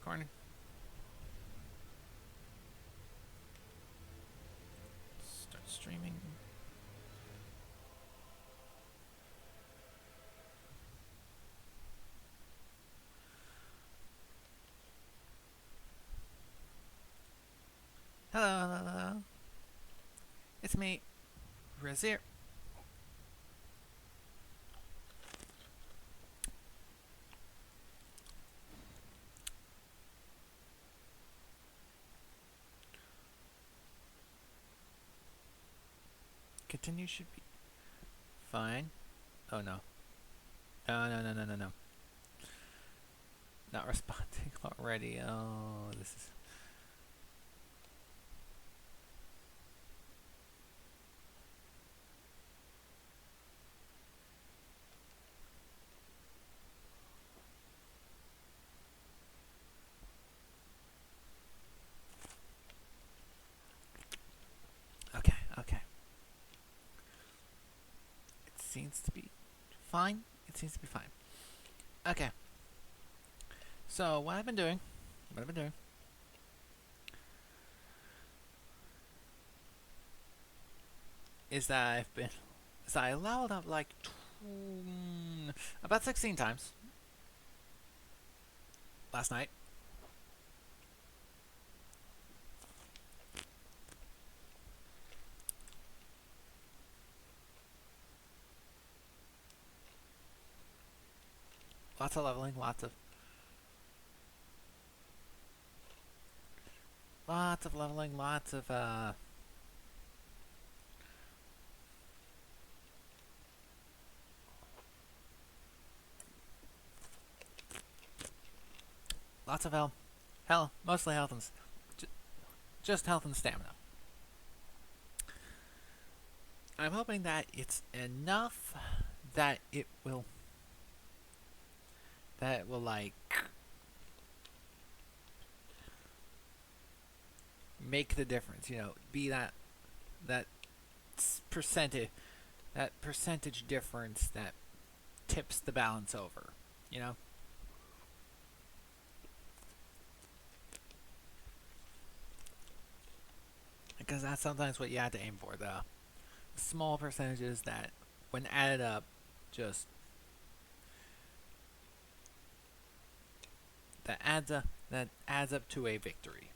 recording? Start streaming. Hello, hello, hello. It's me, Razir. Continue should be fine. Oh no. No. Not responding already. Oh, this is... Okay. It seems to be fine. Okay. So, what I've been doing is that I leveled up like about 16 times last night. Lots of leveling, lots of leveling, lots of mostly health and just health and stamina. I'm hoping that it's enough that it will like make the difference, be that percentage difference that tips the balance over, because that's sometimes what you have to aim for, the small percentages that when added up just that adds up to a victory.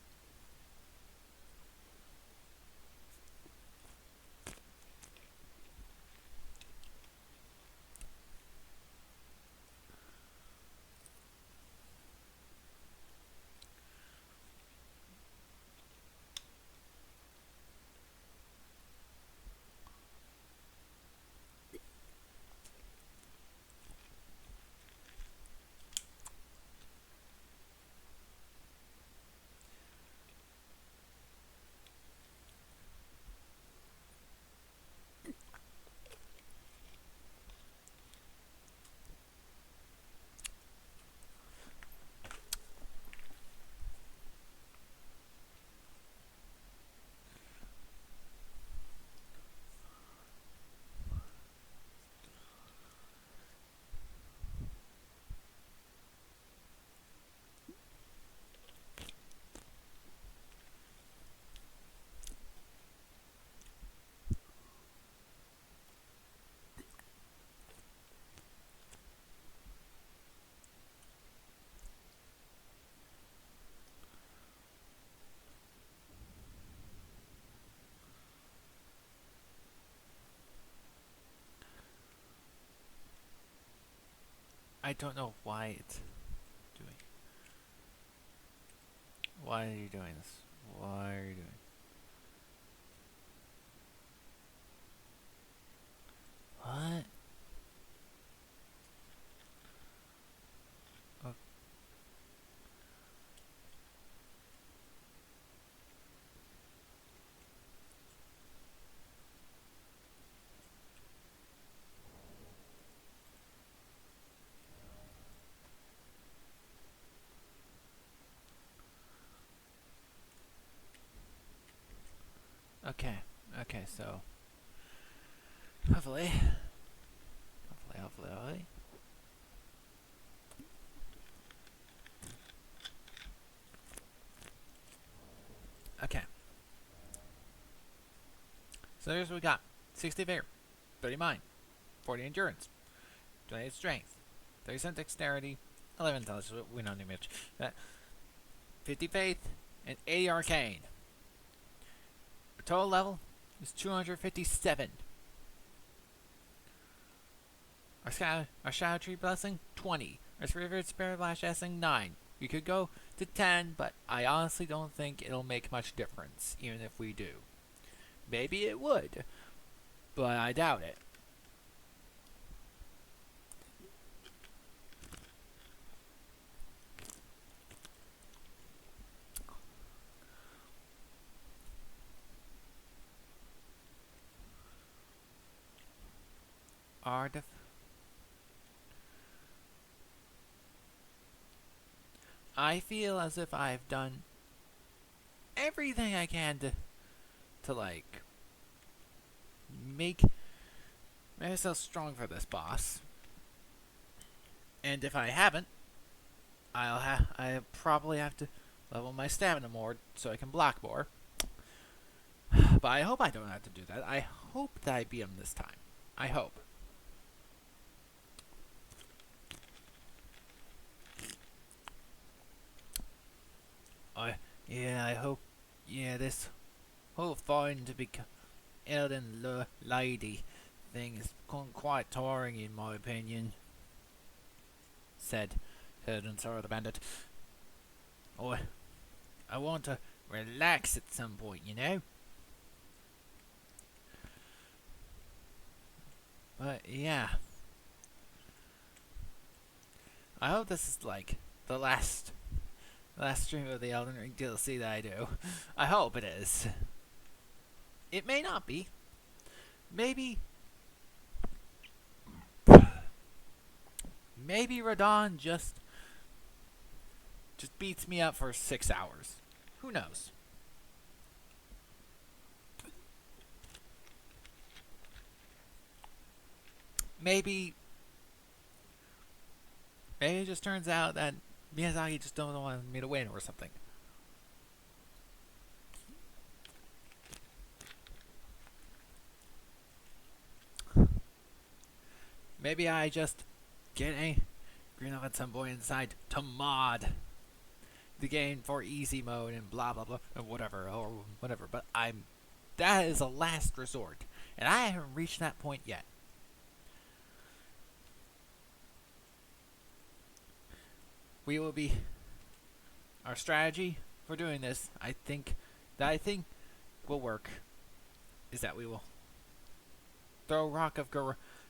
I don't know why it's doing. Why are you doing this? Why are you doing? What? Oh. Okay, so hopefully. So here's what we got: 60 vigor, 30 mind, 40 endurance, 28 strength, 30% dexterity, 11 intelligence. We don't need much. 50 faith, and 80 arcane. Our total level is 257. Our Shadow Tree Blessing, 20. Our Spirit Spirit Flash Essing, 9. We could go to 10, but I honestly don't think it'll make much difference, even if we do. Maybe it would, but I doubt it. I feel as if I've done everything I can to like make myself strong for this boss. And if I haven't, I probably have to level my stamina more so I can block more. But I hope I don't have to do that. I hope that I beat him this time. I hope. I hope. Yeah, this whole fighting to become Elden Lady thing is quite tiring, in my opinion. Said Ensara the Bandit. Oh, I want to relax at some point, you know? But yeah. I hope this is like the last stream of the Elden Ring DLC that I do. I hope it is. It may not be. Maybe Radon just beats me up for 6 hours. Who knows? Maybe it just turns out that Miyazaki just don't want me to win or something. Maybe I just get green up at some point inside to mod the game for easy mode and blah blah blah and whatever. But that is a last resort, and I haven't reached that point yet. We will be our strategy for doing this. I think will work. Is that we will throw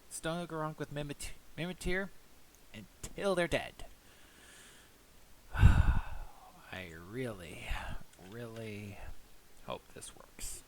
Stone of Garunk with Mimitir until they're dead. I really, really hope this works.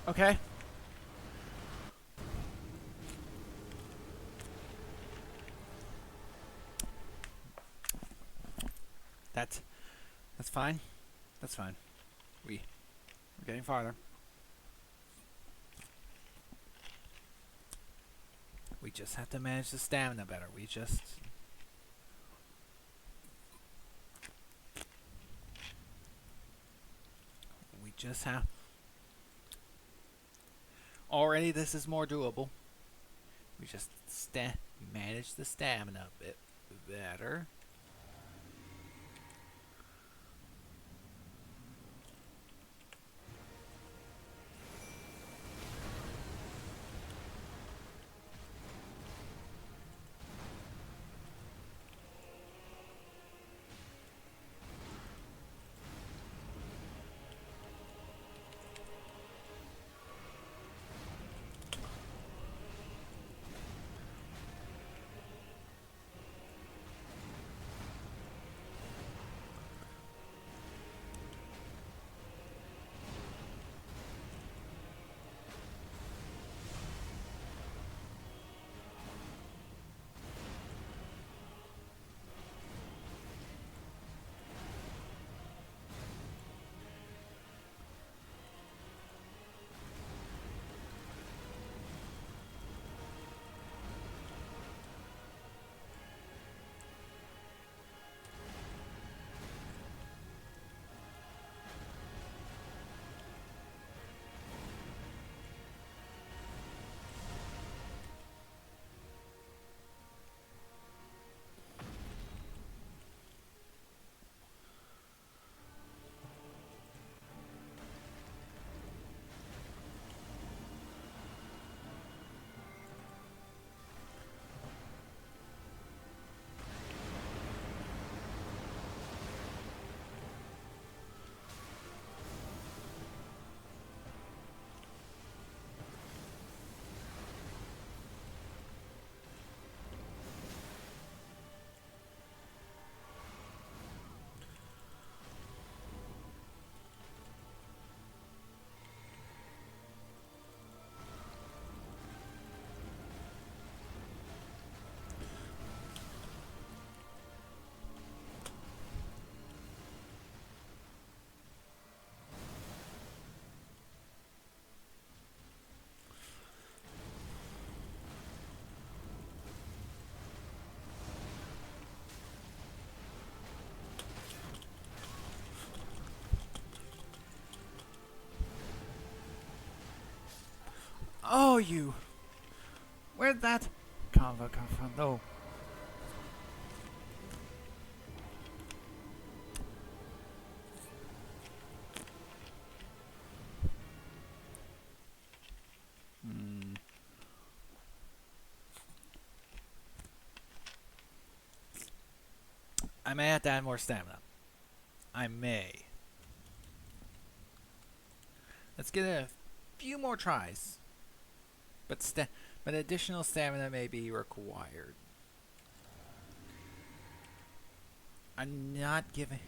Okay. That's that's fine. That's fine. We're getting farther. We just have to manage the stamina better. We just have. Already, this is more doable. We just manage the stamina a bit better. Oh, you! Where'd that convo come from? No. I may have to add more stamina. I may. Let's get a few more tries. But additional stamina may be required. I'm not giving.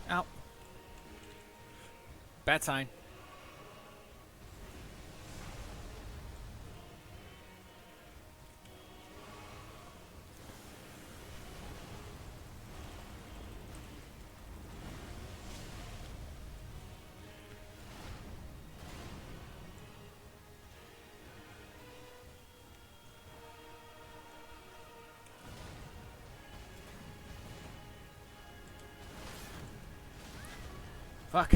Ow. Bad sign. Fuck.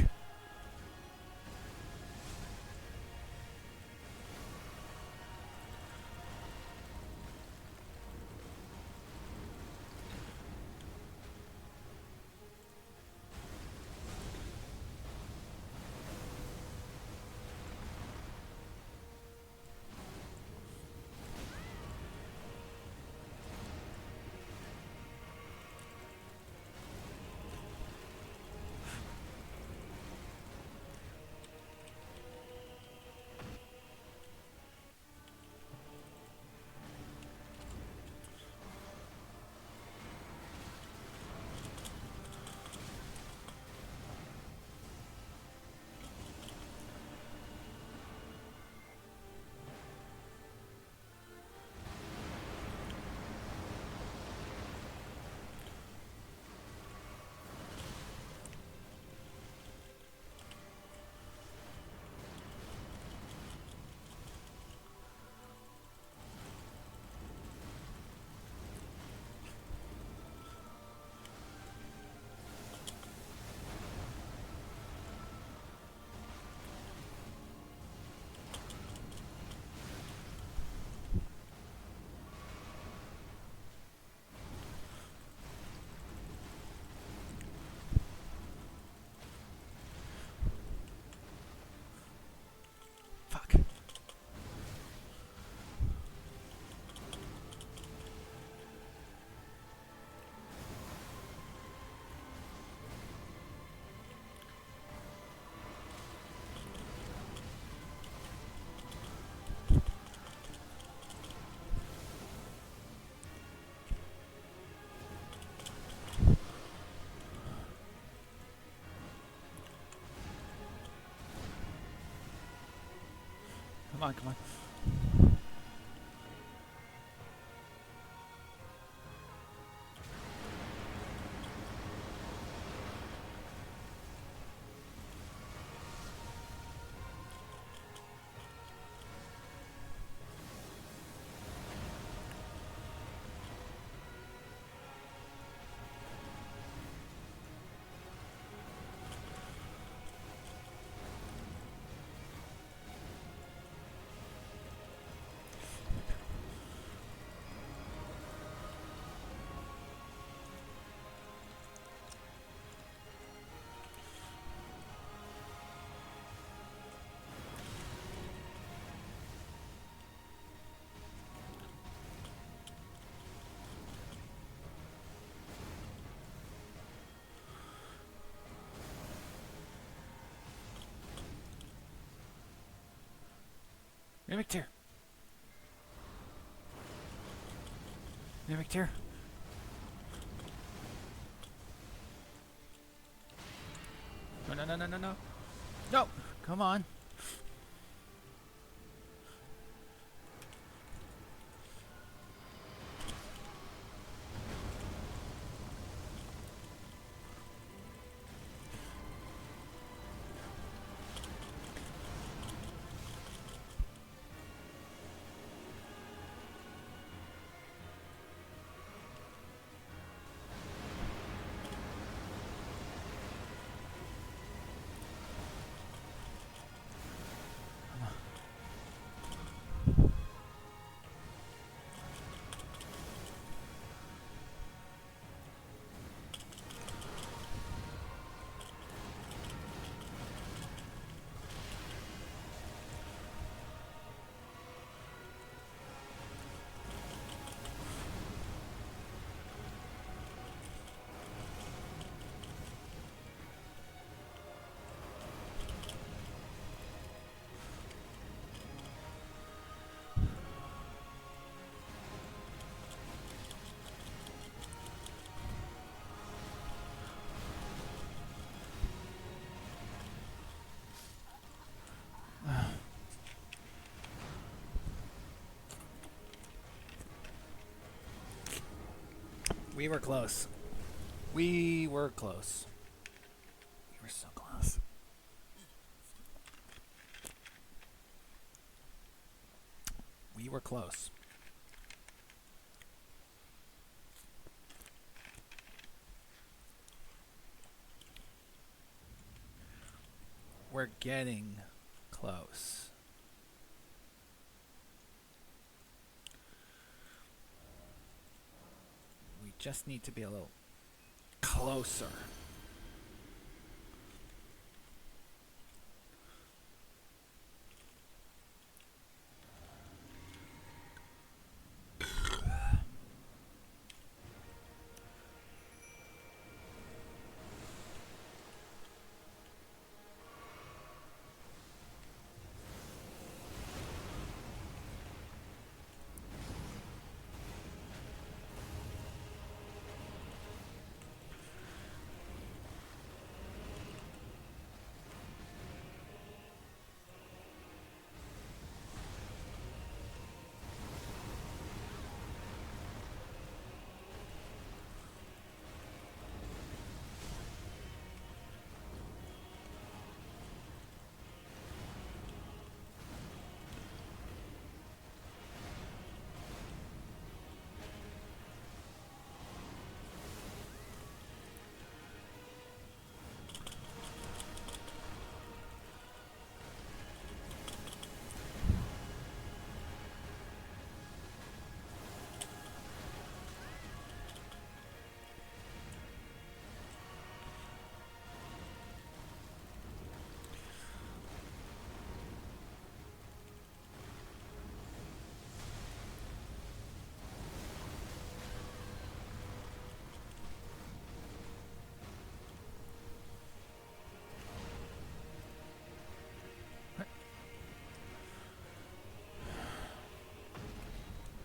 Come on, come on. Mimic tear. Mimic tear. No, no, no, no, no, no. No! Come on. We were close. We were close. We were so close. We were close. We're getting close. We just need to be a little closer.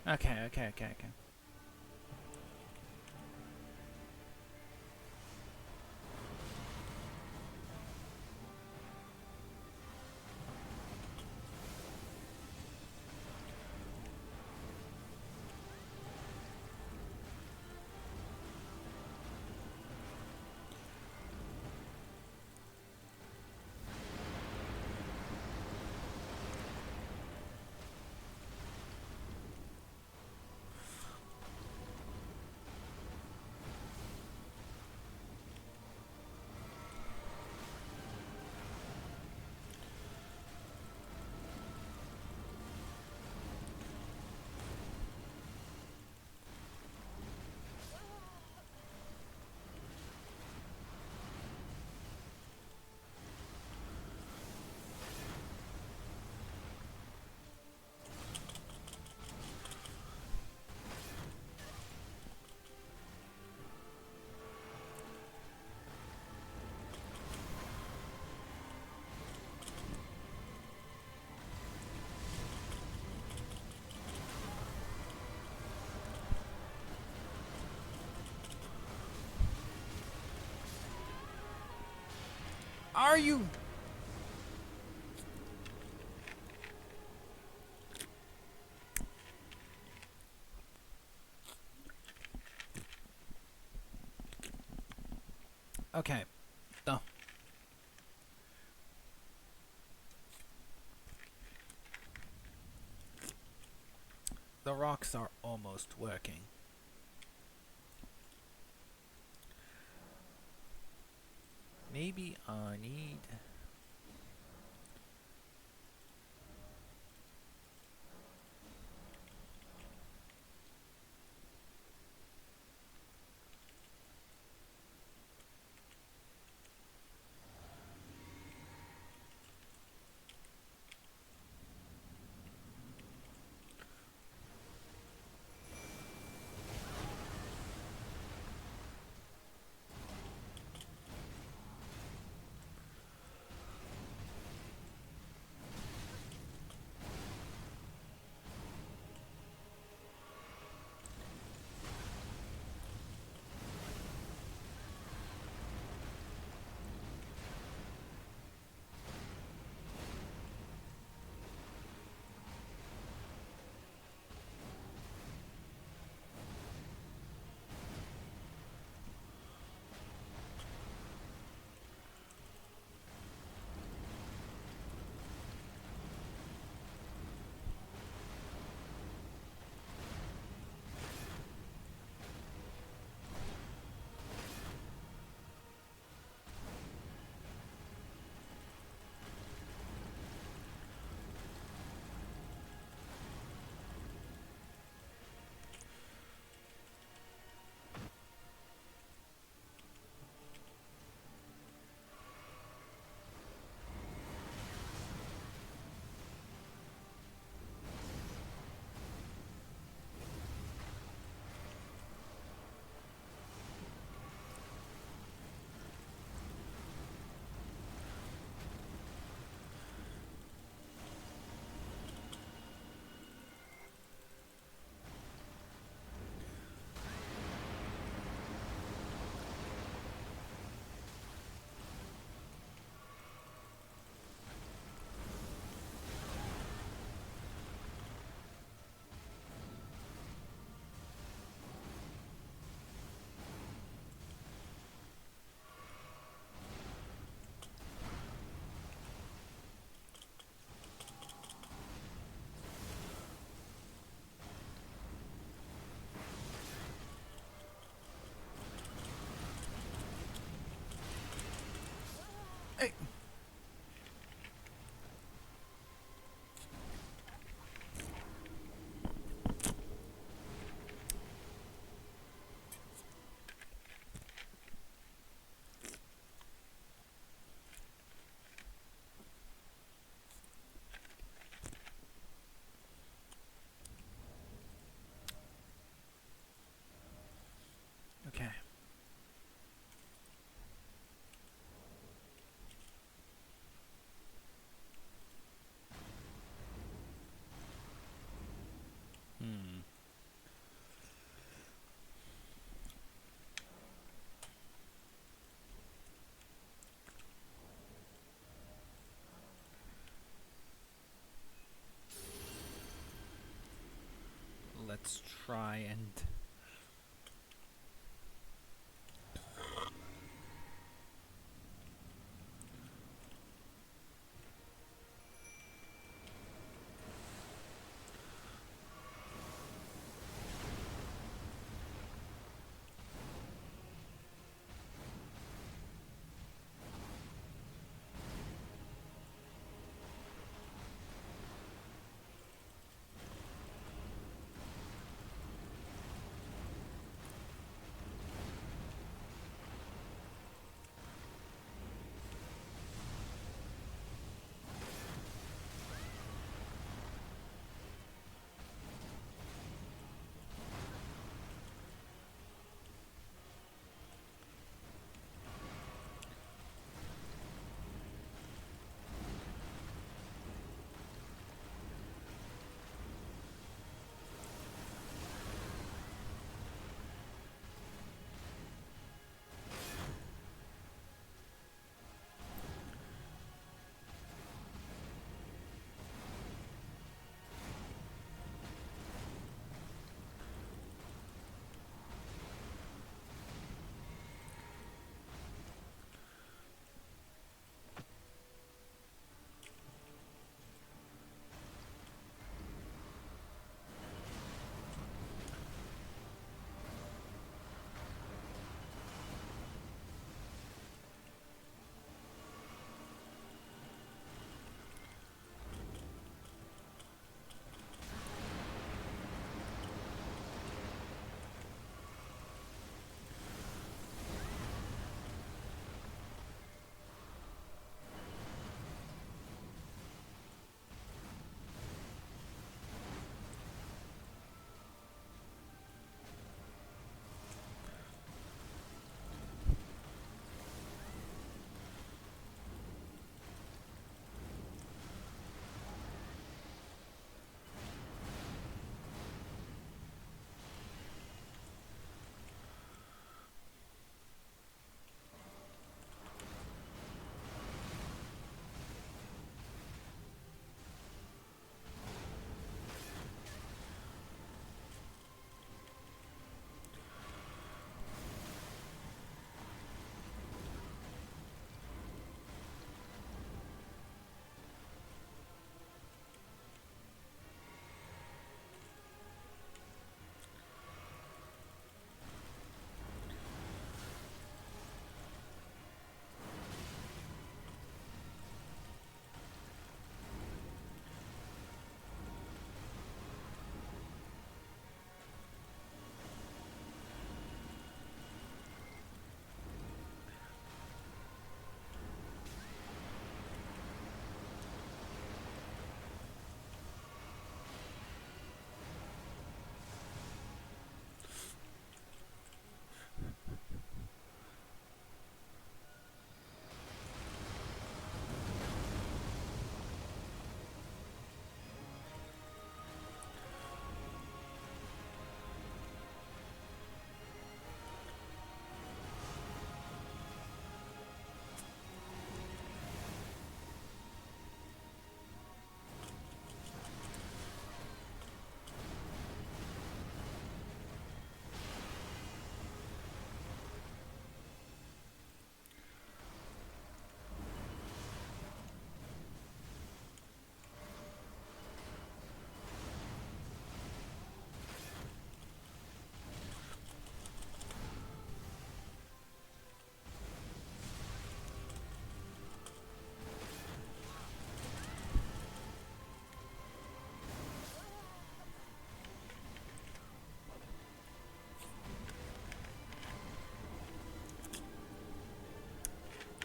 Okay. Are you? Okay. No. The rocks are almost working. Maybe I need... Hey. Okay. Hmm. Let's try and...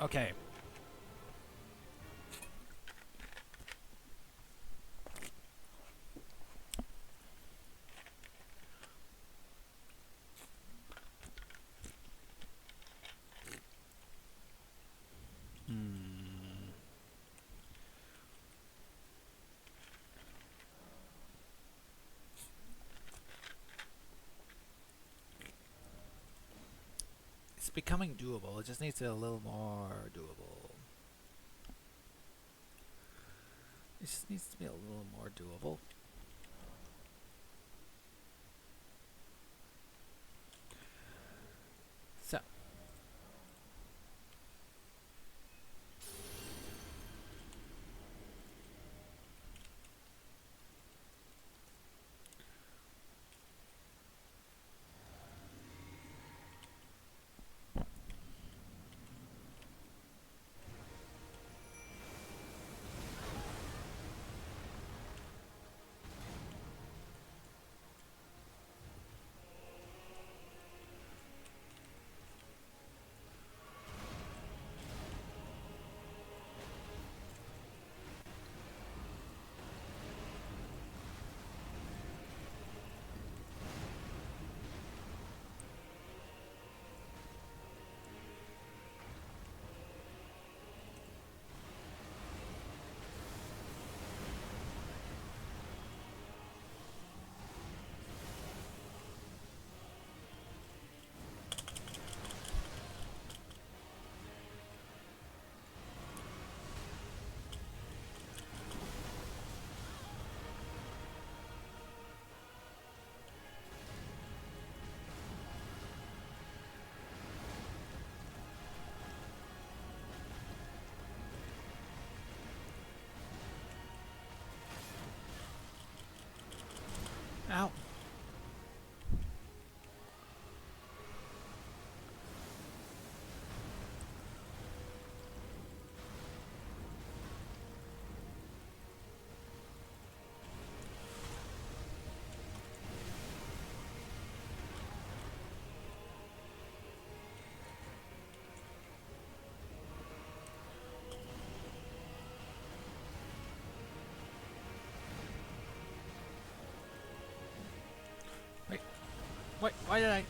Okay. Hmm. It's becoming doable. It just needs to be a little more doable. It just needs to be a little more doable. So. Ow. Wait. Wait. Why did I?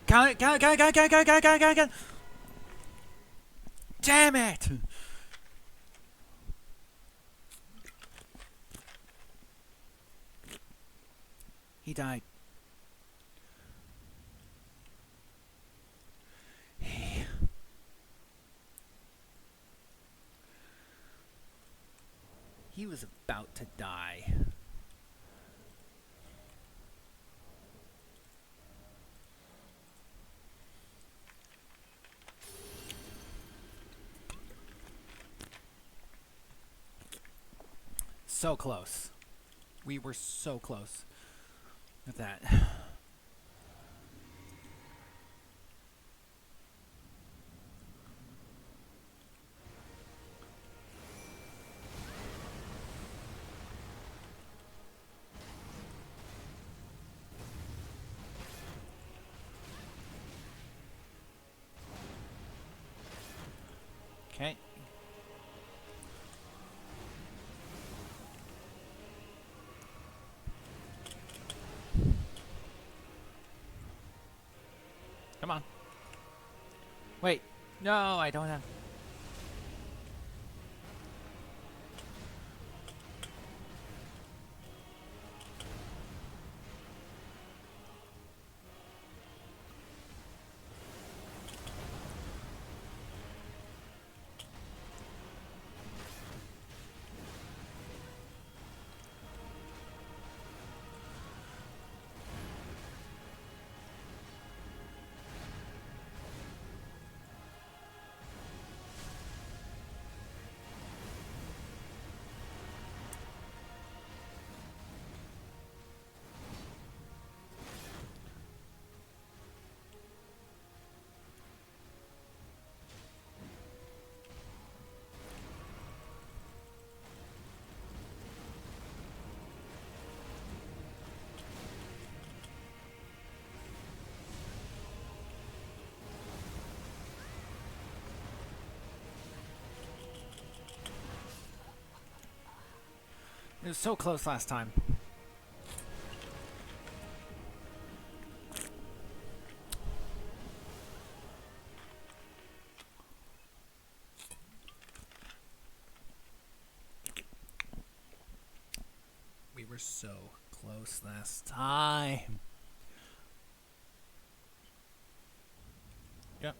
Go, go, go, go, go, go, go, go, go, go! Damn it! He died. He was about to die. So close. We were so close with that. Okay. Come on. Wait. No, I don't have... It was so close last time. We were so close last time. Yep.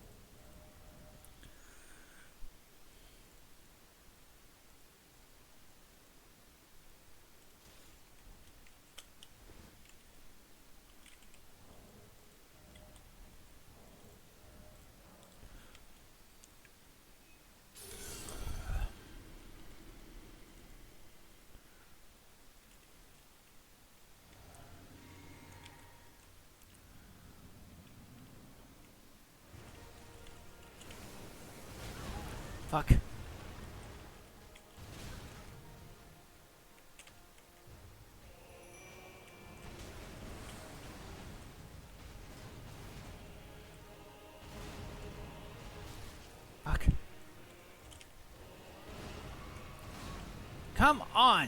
Fuck. Fuck. Come on!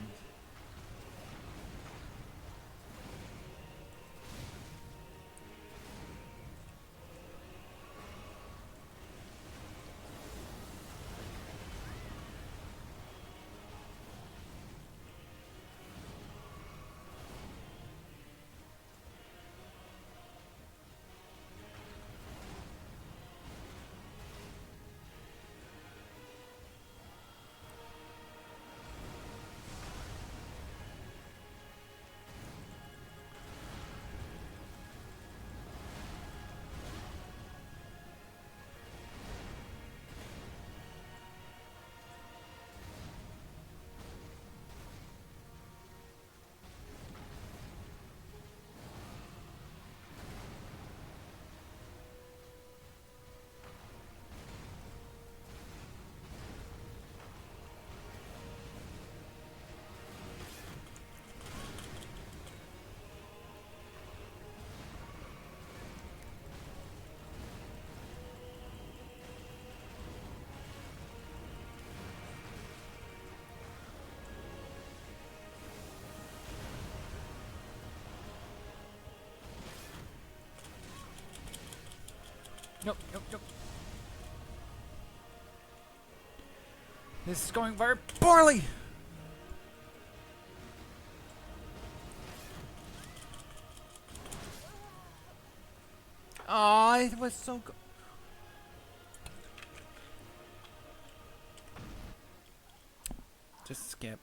Nope, nope, nope. This is going very poorly! Aw, it was so good. Just skip.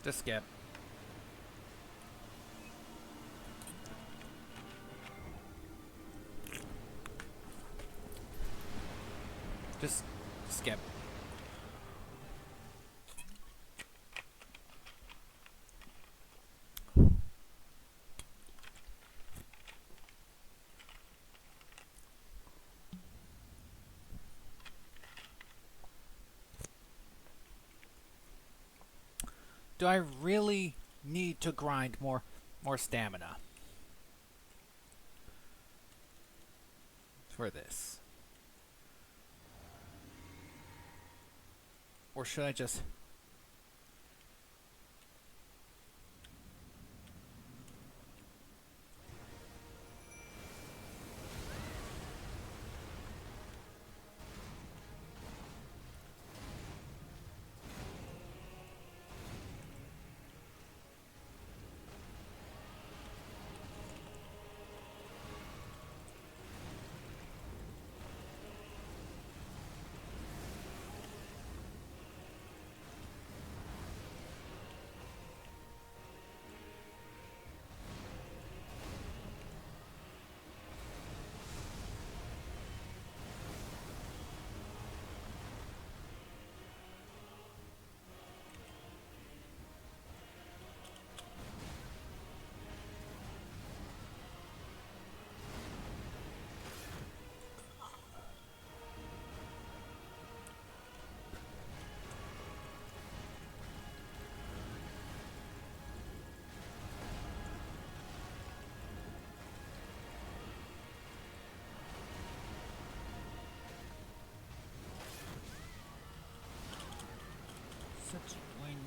Just skip. Just skip. Do I really need to grind more stamina for this? Or should I just... Such win.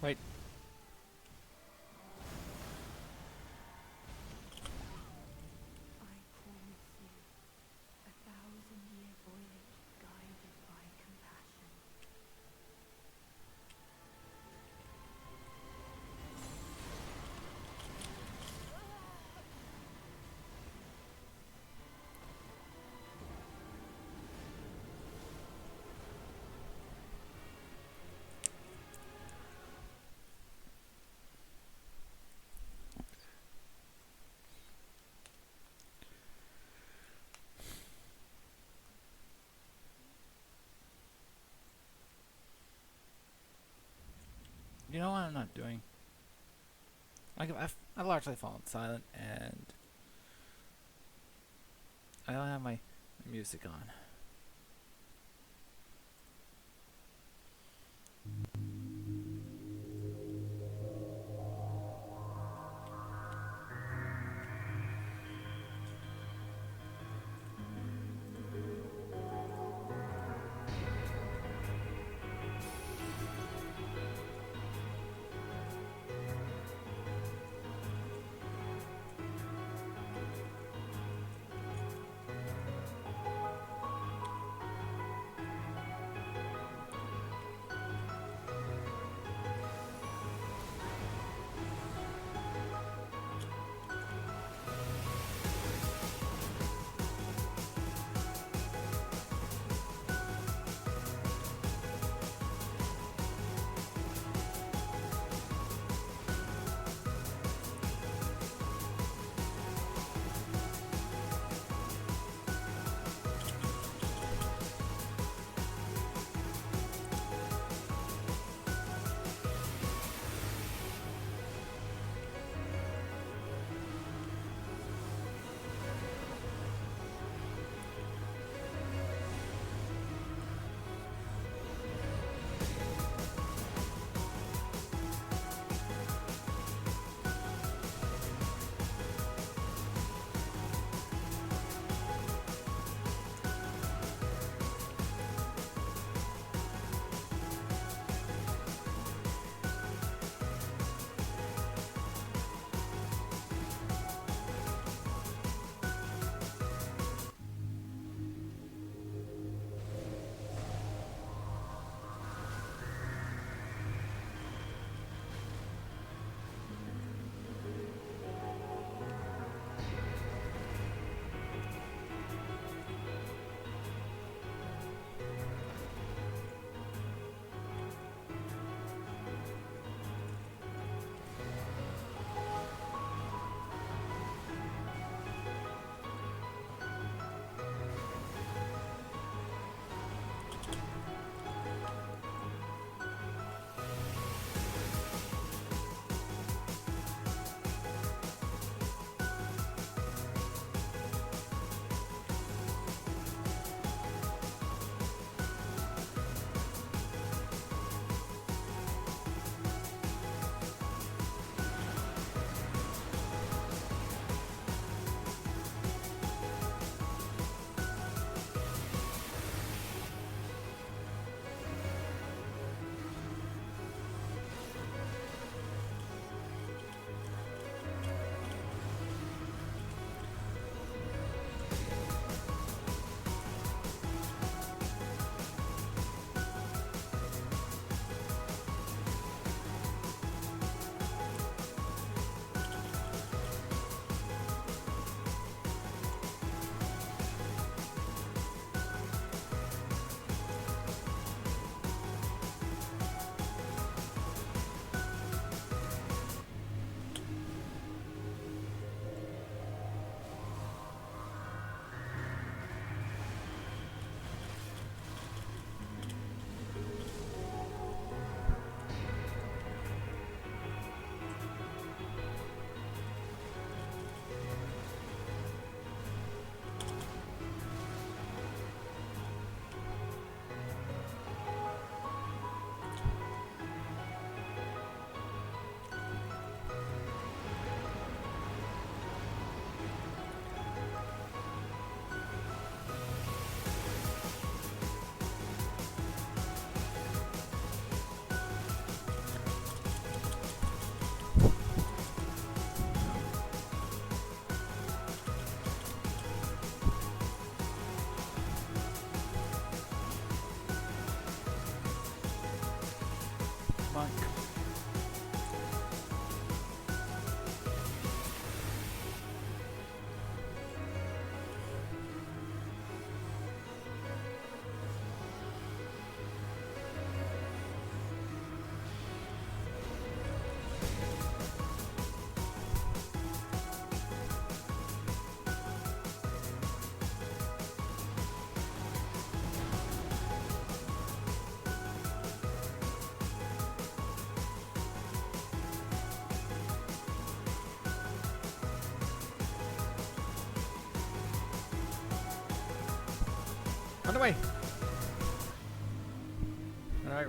Wait. I promise you a 1,000-year voyage guided by compassion. You know what I'm not doing? I've largely fallen silent, and I don't have my music on. On the way! Alright.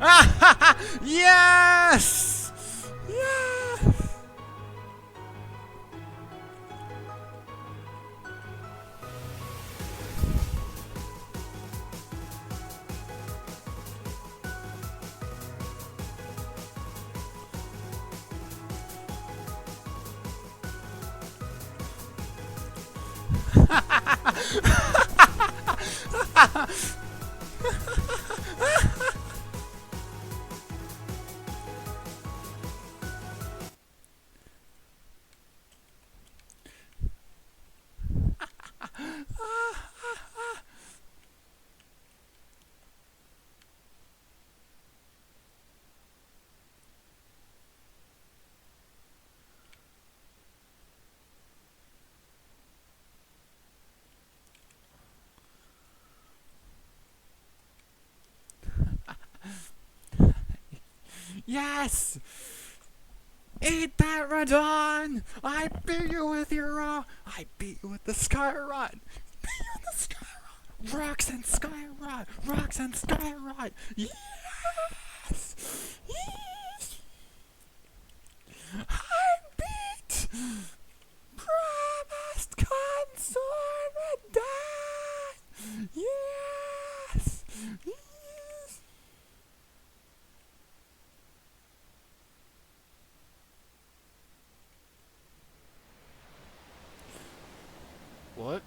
Ah! Yes! Yes! Yes! Eat that, Radon! I beat you with your I beat you with the Skyrod! Beat you with the Skyrod! Rocks and Skyrod! Rocks and Skyrod! Yes! Yes! I beat Promised Consort Radon! Yes! Yes! What?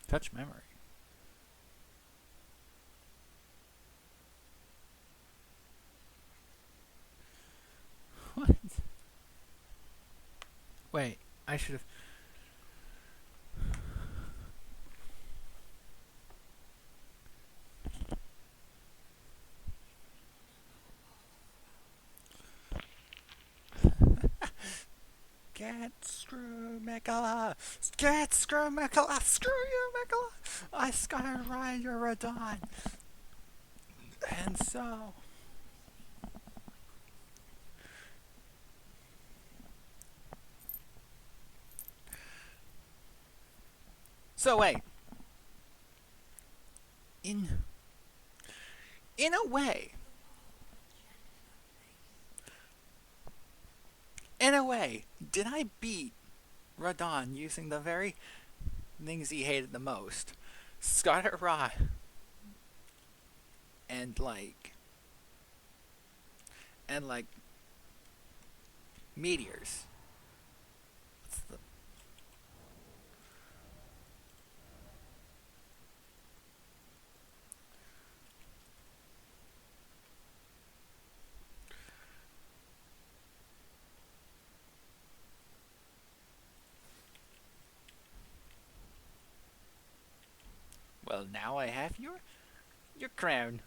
Touch memory. What? Wait, I should have. Get screw Mikola! Get screw Mikola! Screw you, Mikola! I skyride your Radon! And so. So wait. In a way. In a way, did I beat Radon using the very things he hated the most? Scatter Rod and like meteors. What's the Well, now I have your crown.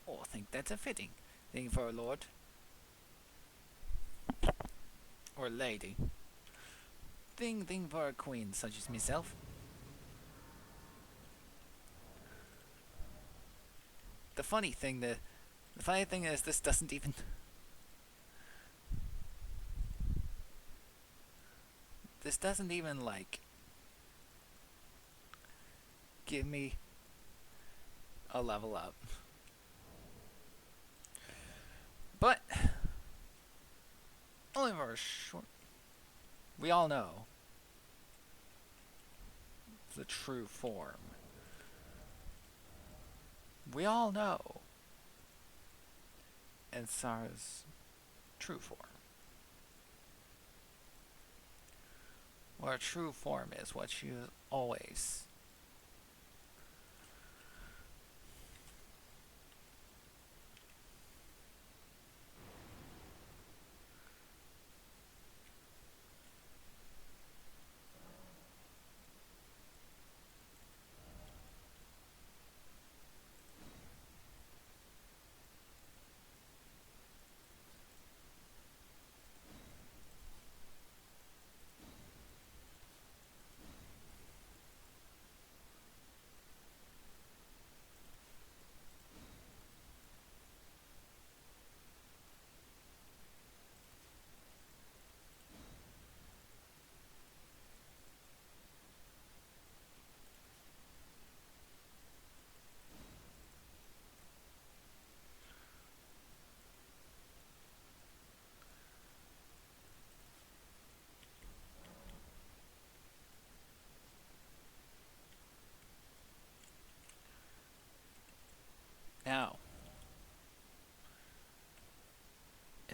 Oh, I think that's a fitting thing for a lord or lady. Thing for a queen such as myself. The funny thing is this doesn't even like give me a level up. But only for a short. We all know the true form. We all know Ensara's true form. What a true form is, what she is always.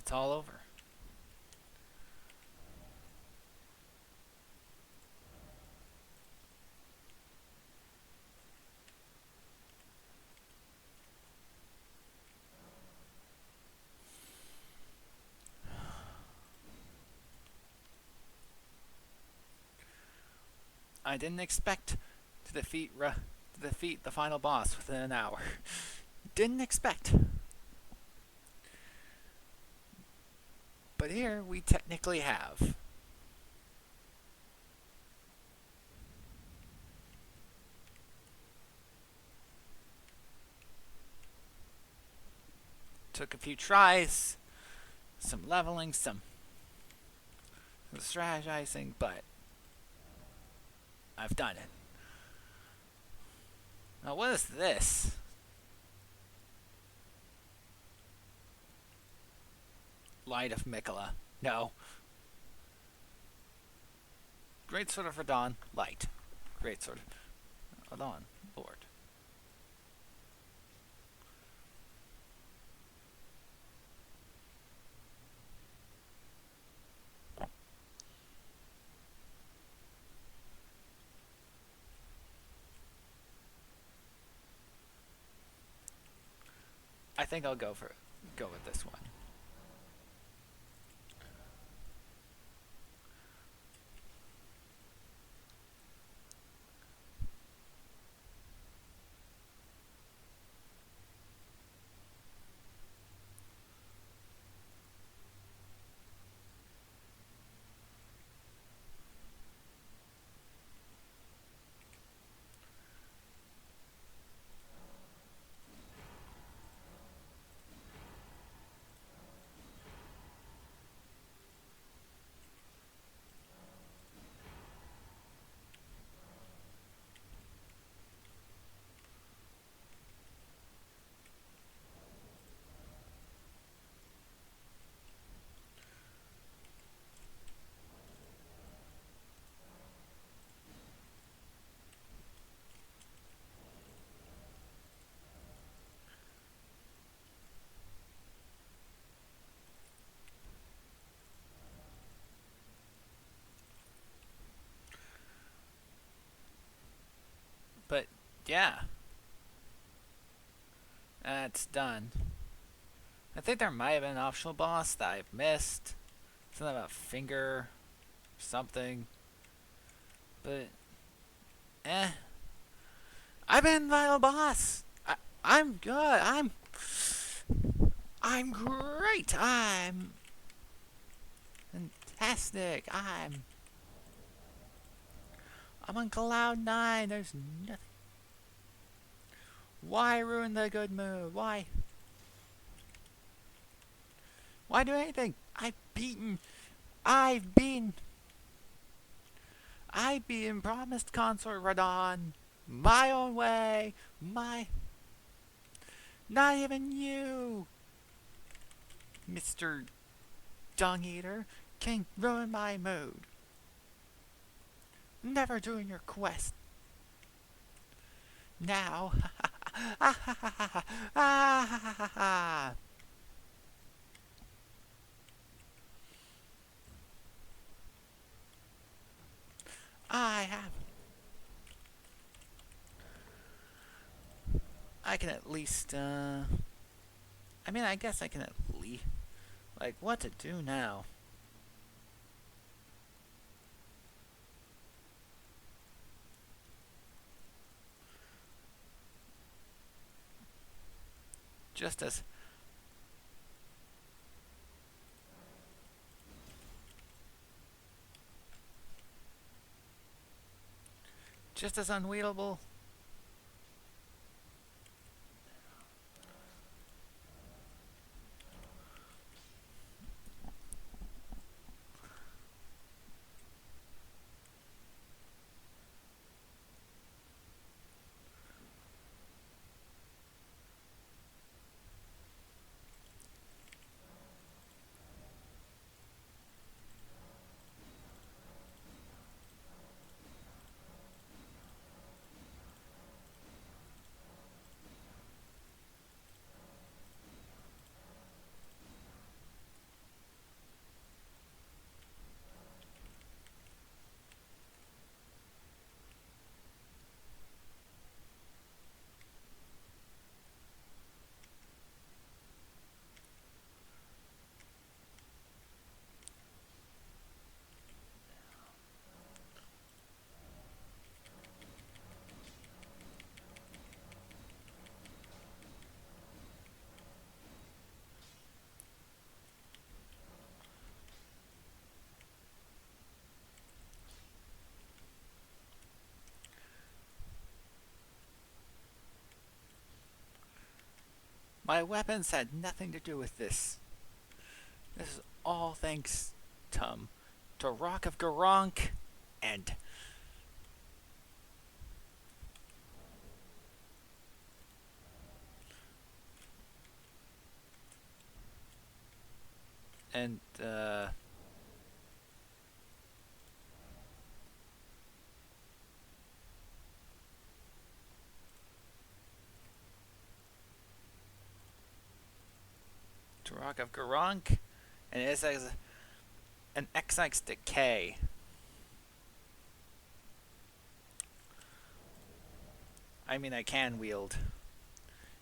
it's all over. I didn't expect to defeat the final boss within an hour. Didn't expect. But here we technically have. Took a few tries, some leveling, some strategizing, but I've done it. Now what is this? Light of Mikola. No. Great Sword of Radon. Light. Great Sword of Radon. Lord. I think I'll go with this one. But yeah, that's done. I think there might have been an optional boss that I've missed. Something about finger, something. But, I've been final boss. I'm good. I'm great. I'm fantastic. I'm on cloud 9. There's nothing. Why ruin the good mood? Why do anything? I've beaten promised consort Radon my own way. Not even you, Mr. Dung Eater, can ruin my mood. Never doing your quest. Now. I can at least, I mean, I guess I can at least, like, what to do now? Just as unwielable. My weapons had nothing to do with this. This is all thanks to Rock of Garank and and to Rock of Garank and it is an XX Decay. I mean, I can wield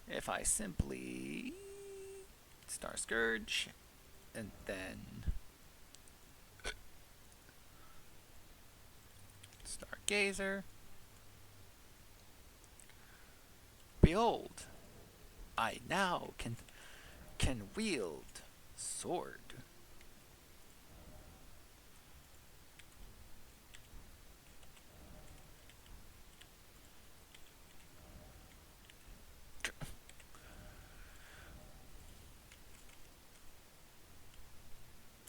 if I simply Star Scourge and then Stargazer. Behold, I now can wield sword.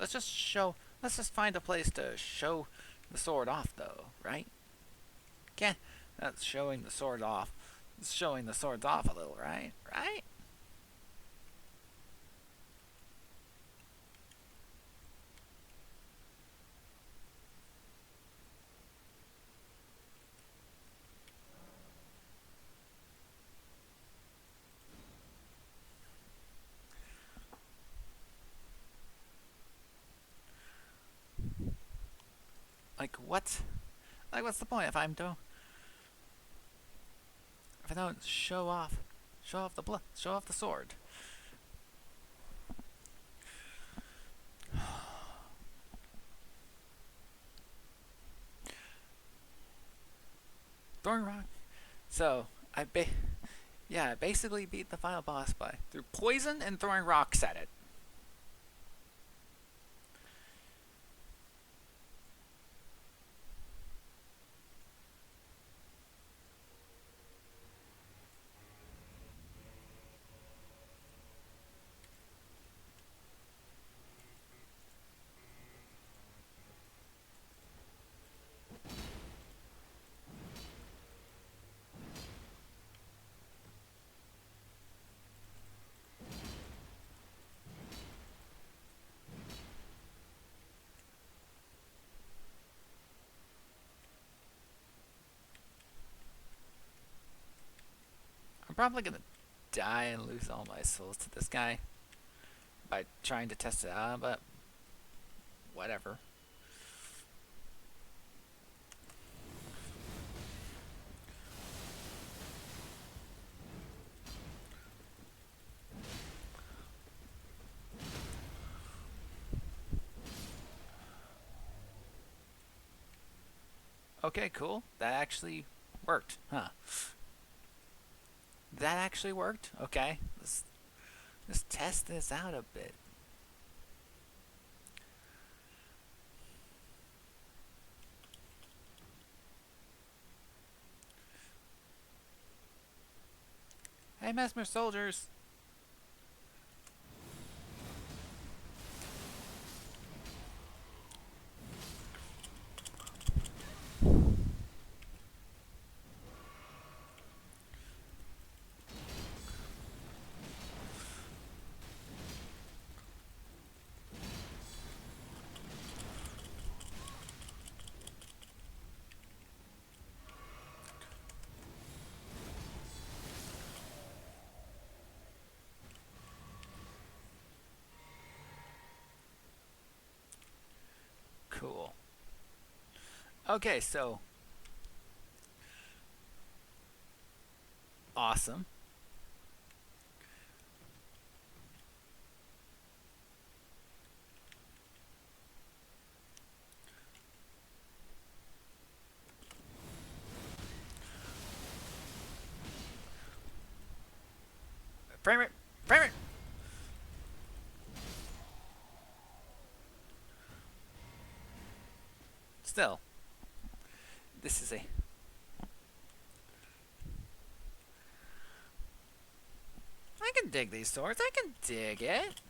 Let's just find a place to show the sword off though, right? Can't that's showing the sword off. It's showing the swords off a little, right? Right? Like what? Like what's the point if I don't show off the blood, show off the sword? Throwing rock. So I basically beat the final boss by through poison and throwing rocks at it. I'm probably gonna die and lose all my souls to this guy by trying to test it out, but whatever. Okay, cool. That actually worked, huh? That actually worked? Okay. Let's test this out a bit. Hey, Mesmer soldiers! Cool. Okay, so awesome. Frame it! Frame it! Still, this is a... I can dig these swords. I can dig it.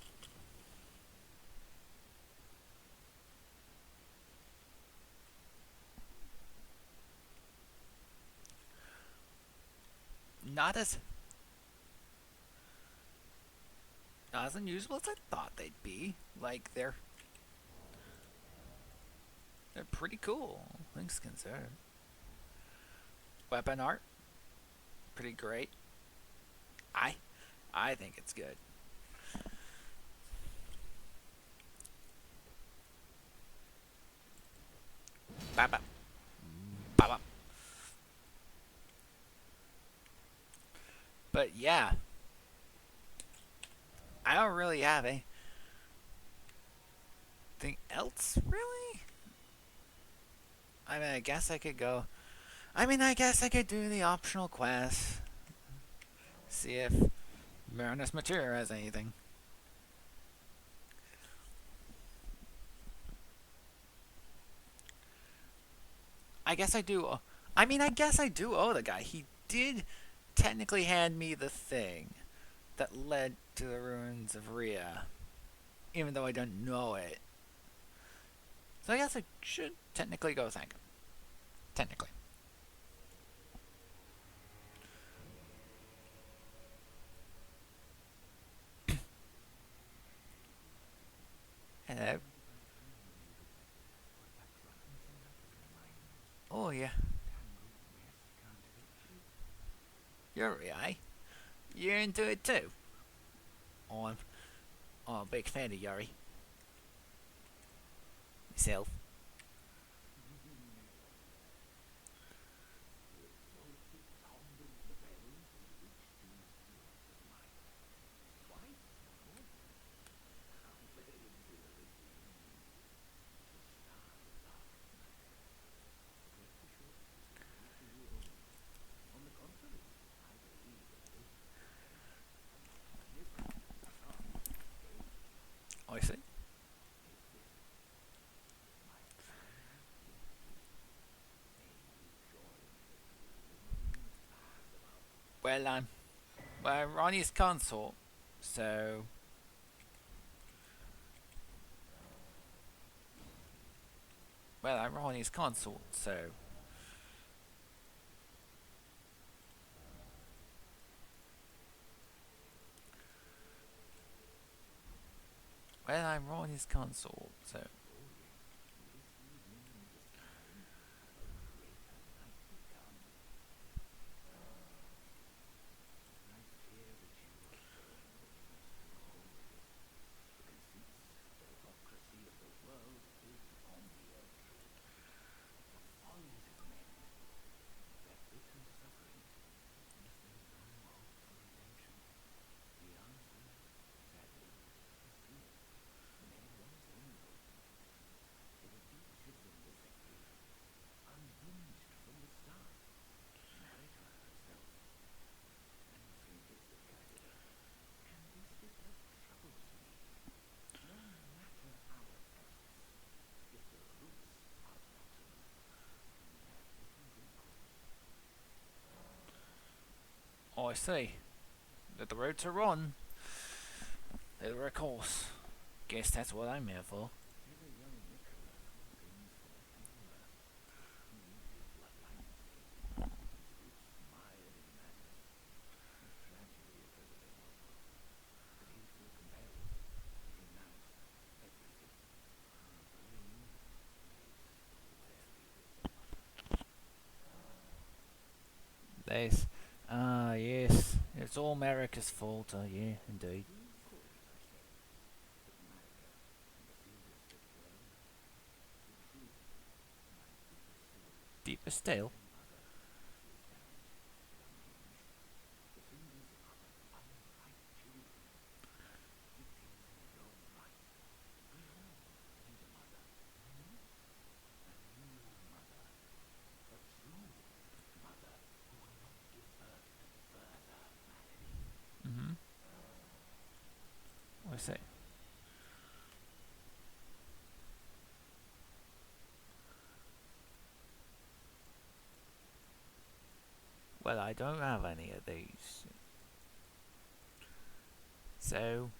Not as unusual as I thought they'd be. Like they're pretty cool, things considered. Weapon art, pretty great. I I think it's good. Bop, bop, bop, bop. But yeah, I don't really have anything else, really. I mean, I guess I could go. I mean, I guess I could do the optional quest. See if Marinus Mature has anything. I guess I do. I mean, I guess I do owe the guy. He did technically hand me the thing that led to the ruins of Rhea, even though I don't know it. So I guess I should technically go thank him. Technically. Hello. Oh yeah. Yuri, eh? You're into it too? Oh, I'm a big fan of Yuri. Myself. I see. Well, well, Ronnie's consort, so well, I'm Ronnie's consort, so well, I'm Ronnie's consort, so oh, I see. That the road to run, there's a course. Guess that's what I'm here for. There's, yes, it's all America's fault. Yeah, indeed. Deeper still. Mm-hmm. I see. Well, I don't have any of these. So,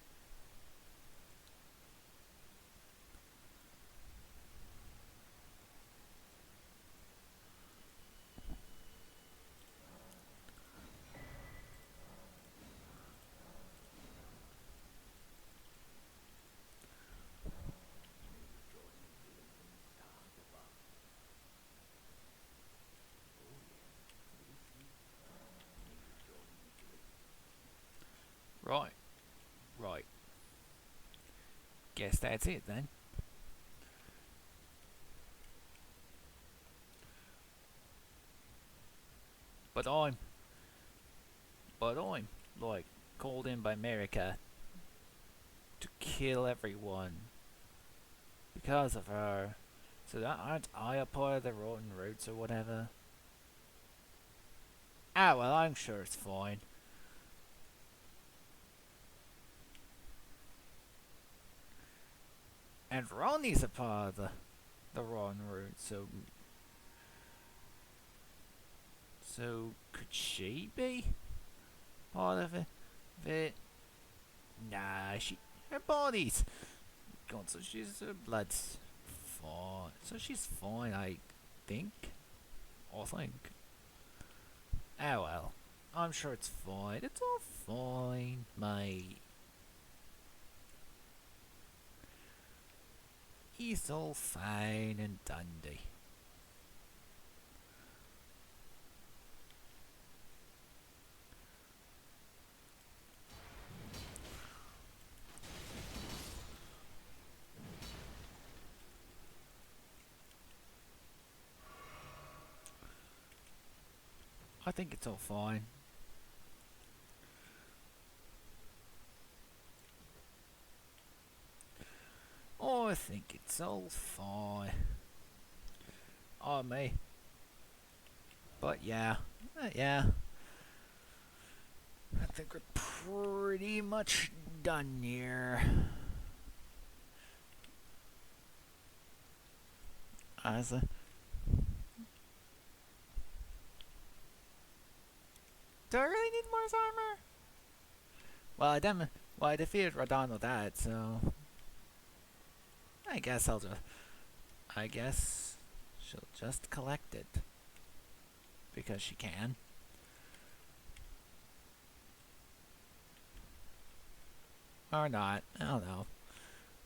right, right. Guess that's it then. But I'm, but I'm like called in by America to kill everyone because of her. So that aren't I a part of the rotten roots or whatever? Ah, well, I'm sure it's fine. And Ronnie's a part of the rotten roots, so could she be part of it? It nah, her body's gone, so her blood's fine. So she's fine, I think. I think. Ah well, I'm sure it's fine. It's all fine, mate. He's all fine and dandy. I think it's all fine. Oh, I think it's all fine. Oh, me. But yeah, yeah. I think we're pretty much done here. Honestly. Do I really need more armor? Well, I defeated Radon with that, so I guess I guess she'll just collect it because she can, or not. I don't know.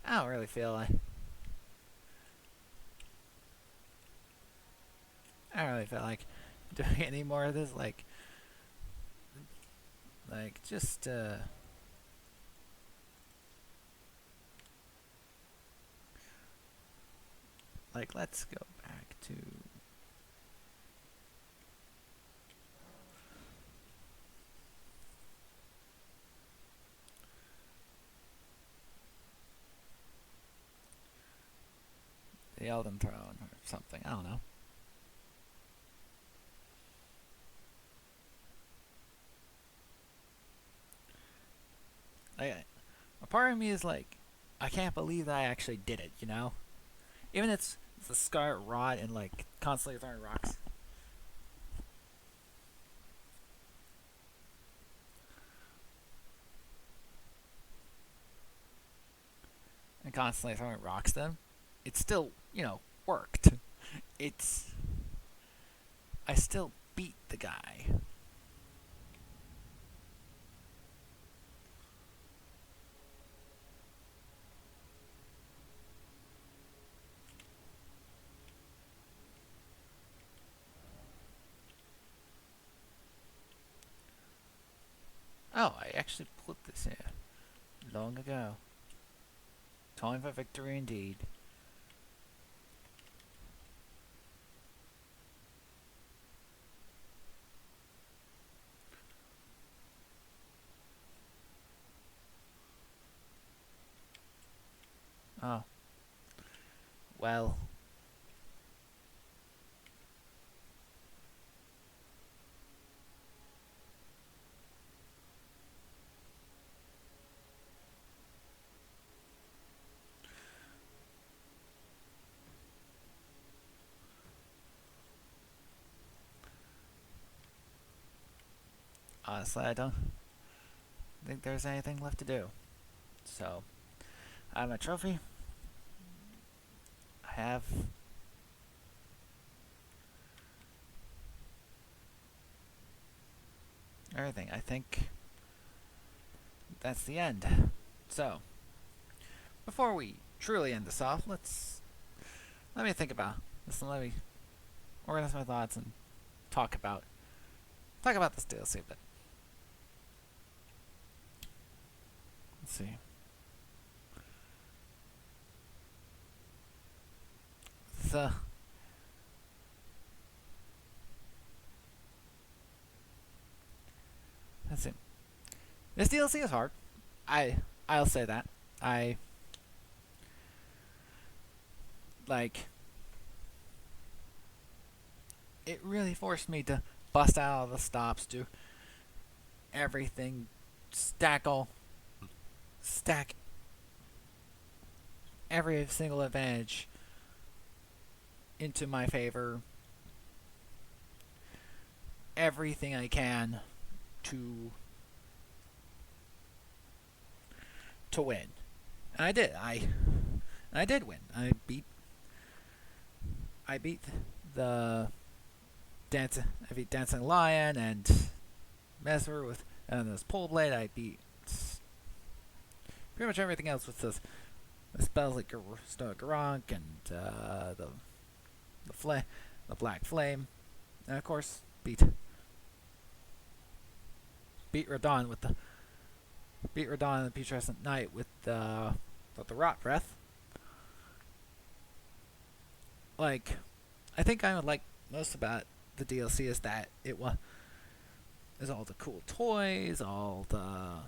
I don't really feel like. I don't really feel like doing any more of this. Like just like let's go back to the Elden Throne or something. I don't know. Like, a part of me is like, I can't believe that I actually did it. You know, even it's the Scarlet Rot and like constantly throwing rocks and constantly throwing rocks. Them, it still worked. It's I still beat the guy. Oh, I actually put this in long ago. Time for victory indeed. Oh, well. Honestly, I don't. think there's anything left to do. So, I have my trophy. I have everything. I think that's the end. So, before we truly end this off, let me think about this and let me organize my thoughts and talk about this DLC a bit. Let's see. The let's see. This DLC is hard. I'll say that. I like it really forced me to bust out all the stops, do everything, stack every single advantage into my favor, everything I can to win. And I did. I did win. I beat the Dancing Lion and Mesmer with this Pole Blade. I beat pretty much everything else with the spells like Stoic Garunk and the Black Flame, and of course beat Radon with the Radon and the Putrescent Knight with the Rot Breath. Like, I think I would like most about the DLC is that is all the cool toys, all the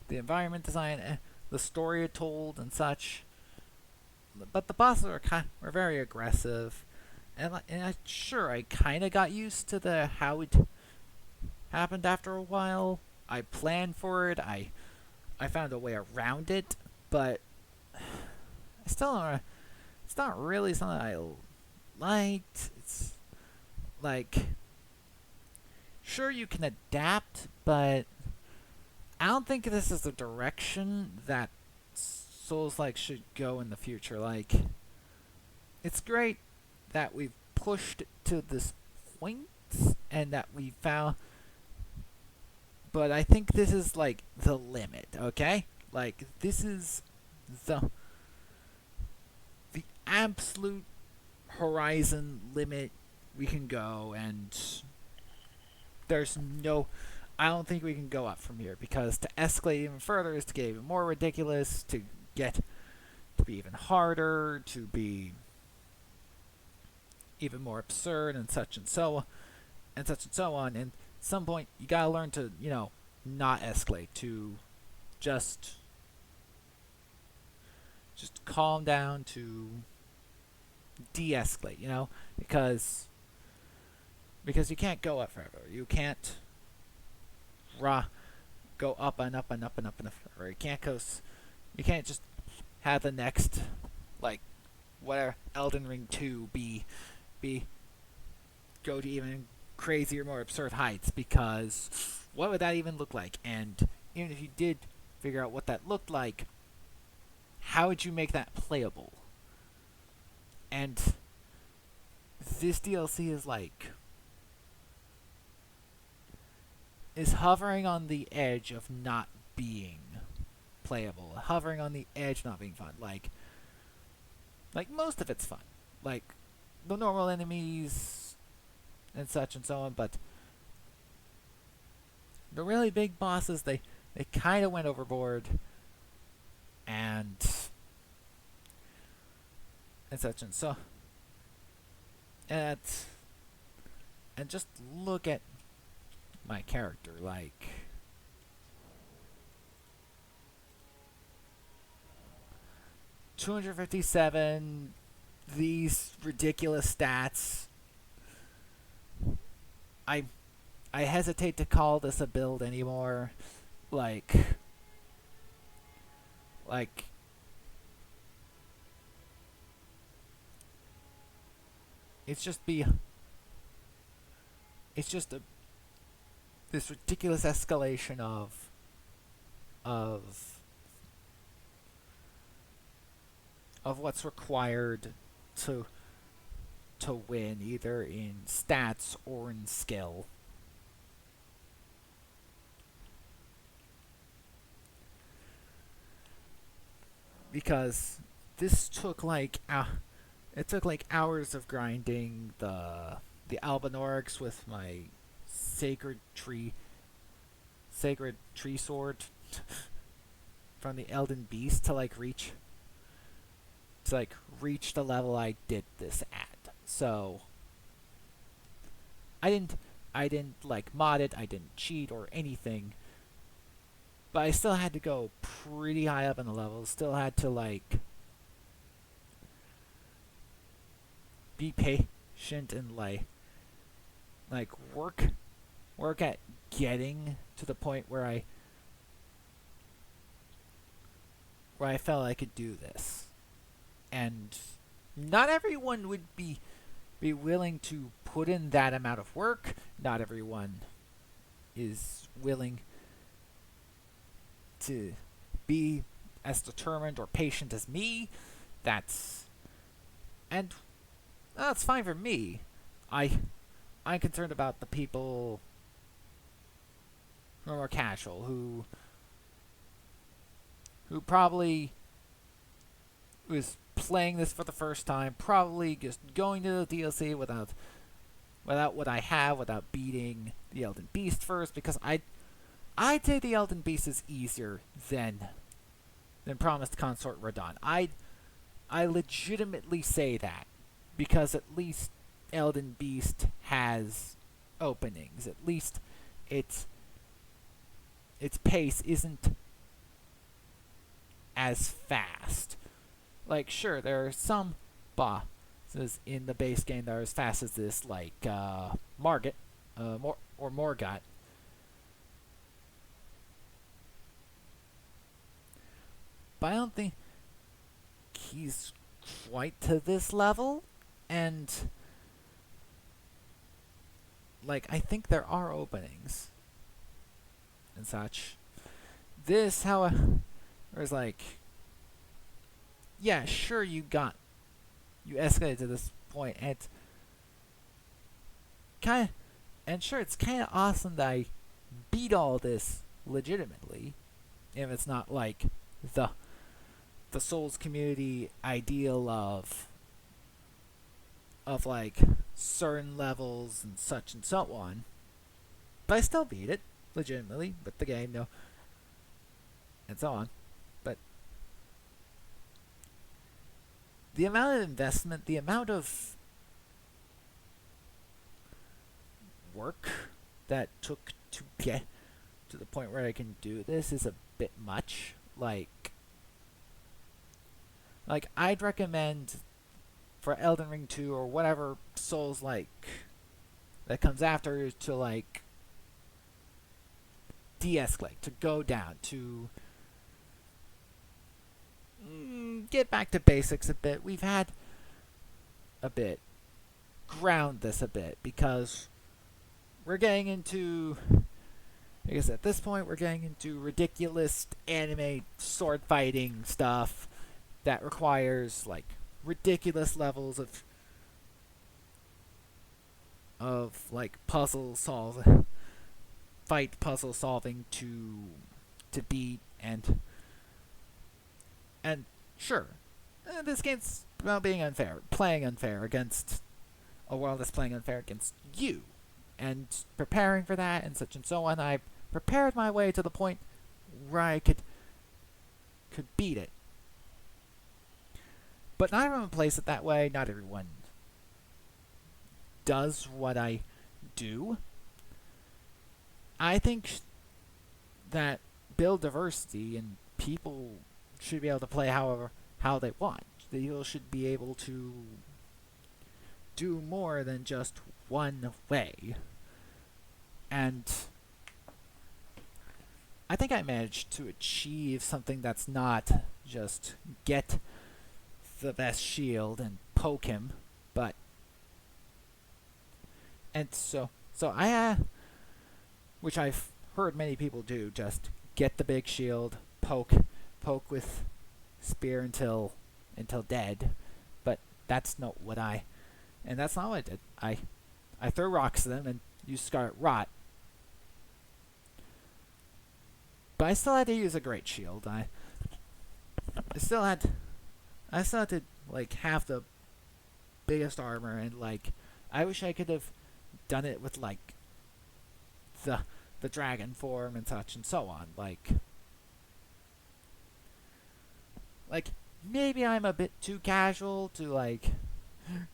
environment design, the story it told and such. But the bosses were very aggressive, and I kind of got used to how it happened after a while. I planned for it. I found a way around it, but I still don't. It's not really something I liked. It's like, sure, you can adapt, but I don't think this is the direction that Souls-like should go in the future. Like, it's great that we've pushed to this point and that we found, but I think this is like the limit. Okay, like this is the absolute horizon limit we can go, and there's no. I don't think we can go up from here, because to escalate even further is to get even more ridiculous, to be even harder, to be even more absurd, and such and so on. And at some point, you gotta learn to, not escalate, to just calm down, to de-escalate, because you can't go up forever. You can't go up and up and up and up and up forever. You can't just have the next, like, whatever, Elden Ring 2 be go to even crazier, more absurd heights, because what would that even look like? And even if you did figure out what that looked like, how would you make that playable? And this DLC is hovering on the edge of not being playable, hovering on the edge of not being fun. Like most of it's fun, like the normal enemies and such and so on, but the really big bosses, they kind of went overboard, and such and so. And just look at my character, like, $257, these ridiculous stats. I hesitate to call this a build anymore. Like it's just this ridiculous escalation of of what's required to win, either in stats or in skill. Because this took like it took like hours of grinding the Albinorix with my sacred tree sword from the Elden Beast to reach the level I did this at. So I didn't like mod it, I didn't cheat or anything. But I still had to go pretty high up in the levels, still had to be patient and work at getting to the point where I felt I could do this. And not everyone would be willing to put in that amount of work. Not everyone is willing to be as determined or patient as me. That's fine for me. I'm concerned about the people who are more casual, who probably was playing this for the first time, probably just going to the DLC without what I have, without beating the Elden Beast first, because I'd say the Elden Beast is easier than Promised Consort Radon. I legitimately say that, because at least Elden Beast has openings. At least its pace isn't as fast. Like, sure, there are some bosses in the base game that are as fast as this, like Margit, or Morgot. But I don't think he's quite to this level, and I think there are openings and such. This, however, is yeah, sure, you escalated to this point, and it's kind of awesome that I beat all this legitimately, if it's not like the Souls community ideal of certain levels and such and so on. But I still beat it legitimately with the game, and so on. But the amount of investment, the amount of work that took to get to the point where I can do this is a bit much. I'd recommend for Elden Ring 2 or whatever Souls that comes after to de-escalate, to go down, to get back to basics a bit. We've had a bit ground this a bit, because we're getting into, I guess at this point, we're getting into ridiculous anime sword fighting stuff that requires ridiculous levels of puzzle solving to beat, and sure, this game's about being unfair, playing unfair against a world that's playing unfair against you, and preparing for that and such and so on. I prepared my way to the point where I could beat it. But not everyone plays it that way. Not everyone does what I do. I think that build diversity, and people should be able to play how they want. People should be able to do more than just one way. And I think I managed to achieve something that's not just get the best shield and poke him, but so which I've heard many people do. Just get the big shield, poke with spear until dead. But that's not what I, and that's not what I did. I throw rocks at them and use Scarlet Rot. But I still had to use a great shield. I still had to like have the biggest armor, and like I wish I could have done it with like the dragon form and such and so on. Like maybe I'm a bit too casual to like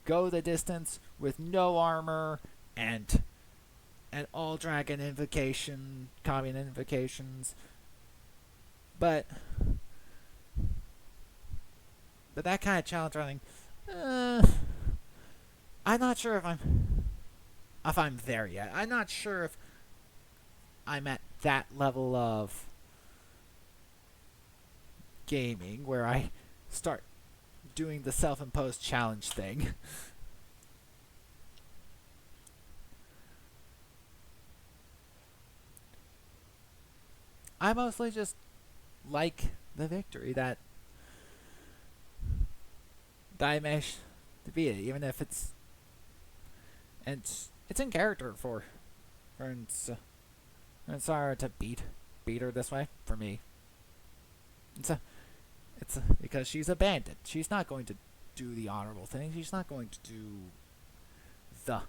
go the distance with no armor and all dragon invocation, common invocations. But that kind of challenge running, I'm not sure if I'm there yet. I'm not sure if I'm at that level of gaming where I start doing the self-imposed challenge thing. I mostly just like the victory that I managed to beat it, even if it's it's in character for Ensara to beat her this way for me. It's because she's a bandit. She's not going to do the honorable thing. She's not going to do the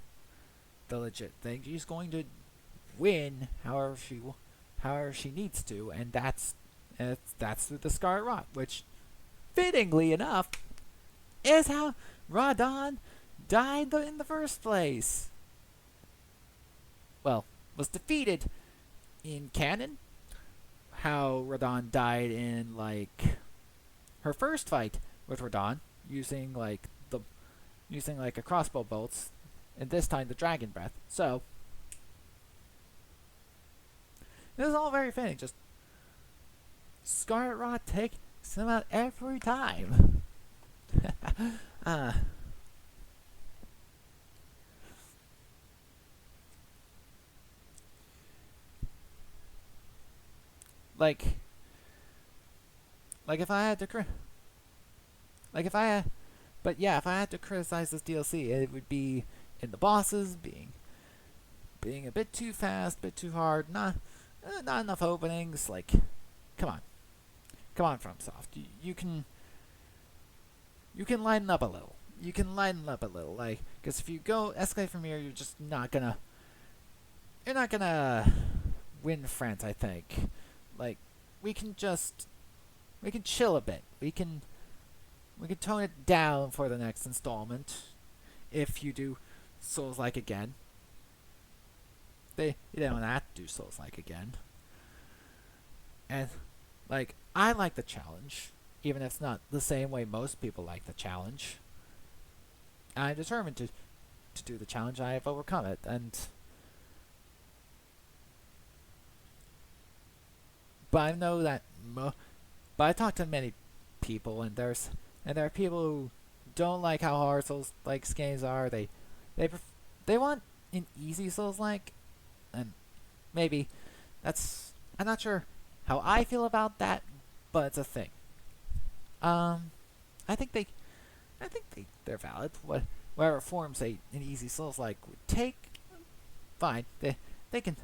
legit thing. She's going to win however she needs to, and that's through the Scarlet Rot, which, fittingly enough, is how Radon died in the first place. Well, was defeated in canon. How Radon died in like her first fight with Radon, using like a crossbow bolts, and this time the dragon breath. So this is all very fitting. Just Scarlet Rot takes him out every time. Like if I had to if I had, but yeah, if I had to criticize this DLC, it would be in the bosses being a bit too fast, a bit too hard, not enough openings. Like, come on, FromSoft, you can lighten up a little. You can lighten up a little, like, because if you go escalate from here, you're just not gonna win friends. I think, like, we can chill a bit. We can tone it down for the next installment if you do Souls-like again. You don't have to do Souls-like again. And like, I like the challenge, even if it's not the same way most people like the challenge. I'm determined to do the challenge. I have overcome it, but I know that but I talk to many people, and there are people who don't like how hard Souls-like games are. They want an easy Souls-like, and maybe I'm not sure how I feel about that, but it's a thing. I think they're valid. Whatever forms an easy Souls-like would take, fine. They can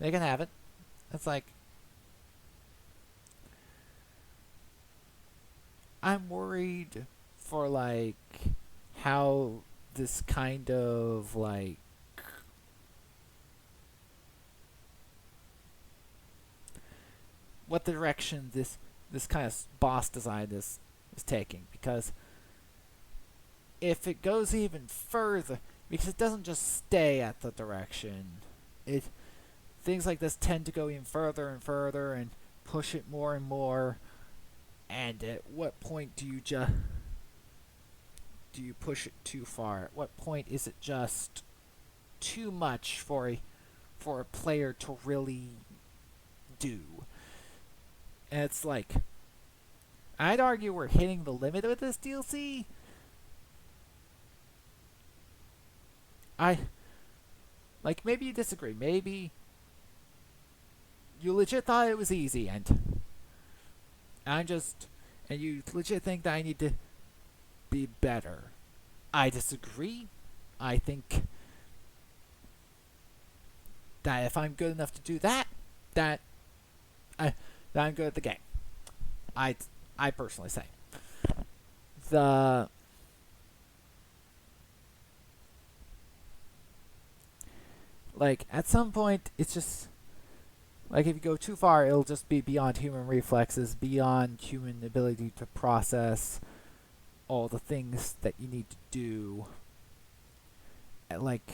have it. It's like, I'm worried for like how this kind of like what direction this kind of boss design is taking, because if it goes even further, because it doesn't just stay at the direction, things like this tend to go even further and further and push it more and more. And at what point do you push it too far? At what point is it just too much for a player to really do? And it's like, I'd argue we're hitting the limit with this DLC. Maybe you disagree. Maybe you legit thought it was easy, and I'm just, and you legit think that I need to be better. I disagree. I think that if I'm good enough to do that, that I that I'm good at the game. I I personally say the like at some point it's just like if you go too far, it'll just be beyond human reflexes, beyond human ability to process all the things that you need to do. Like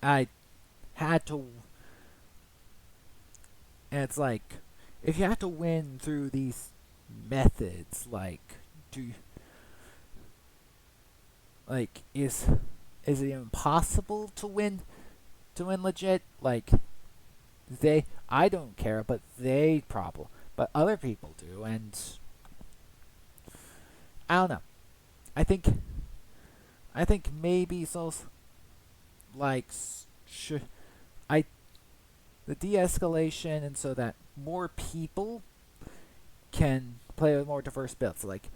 I had to, and it's like if you have to win through these methods, like do like is it impossible to win legit? Like they, I don't care, but but other people do, and I don't know. I think I think maybe so. Like should I the de-escalation, and so that more people can play with more diverse builds. Like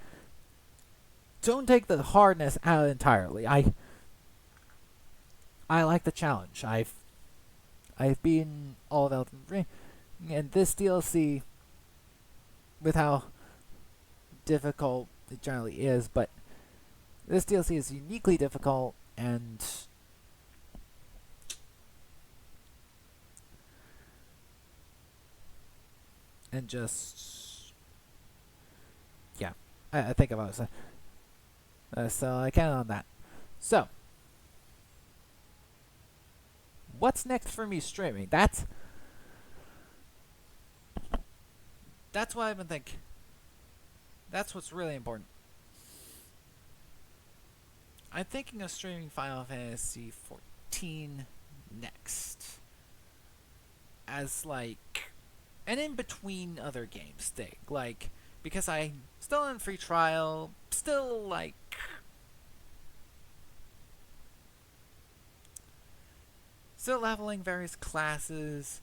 don't take the hardness out entirely. I like the challenge. I've beaten all of Elden Ring, and this DLC, with how difficult it generally is, but this DLC is uniquely difficult, and just yeah, I think about it. So I count on that. So what's next for me streaming? That's what I've been thinking. That's what's really important. I'm thinking of streaming Final Fantasy 14 next, as like an in between other games thing. Like because I'm still in free trial, still like still leveling various classes,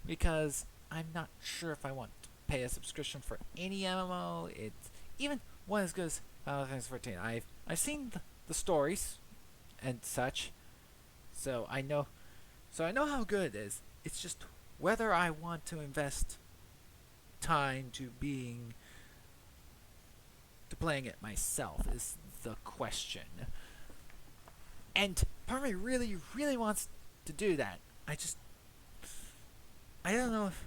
because I'm not sure if I want to pay a subscription for any MMO. It's even one as good as Final Fantasy 14. I've seen the stories and such, so I know how good it is. It's just whether I want to invest time to playing it myself is the question. And part of me really, really wants to do that. I don't know if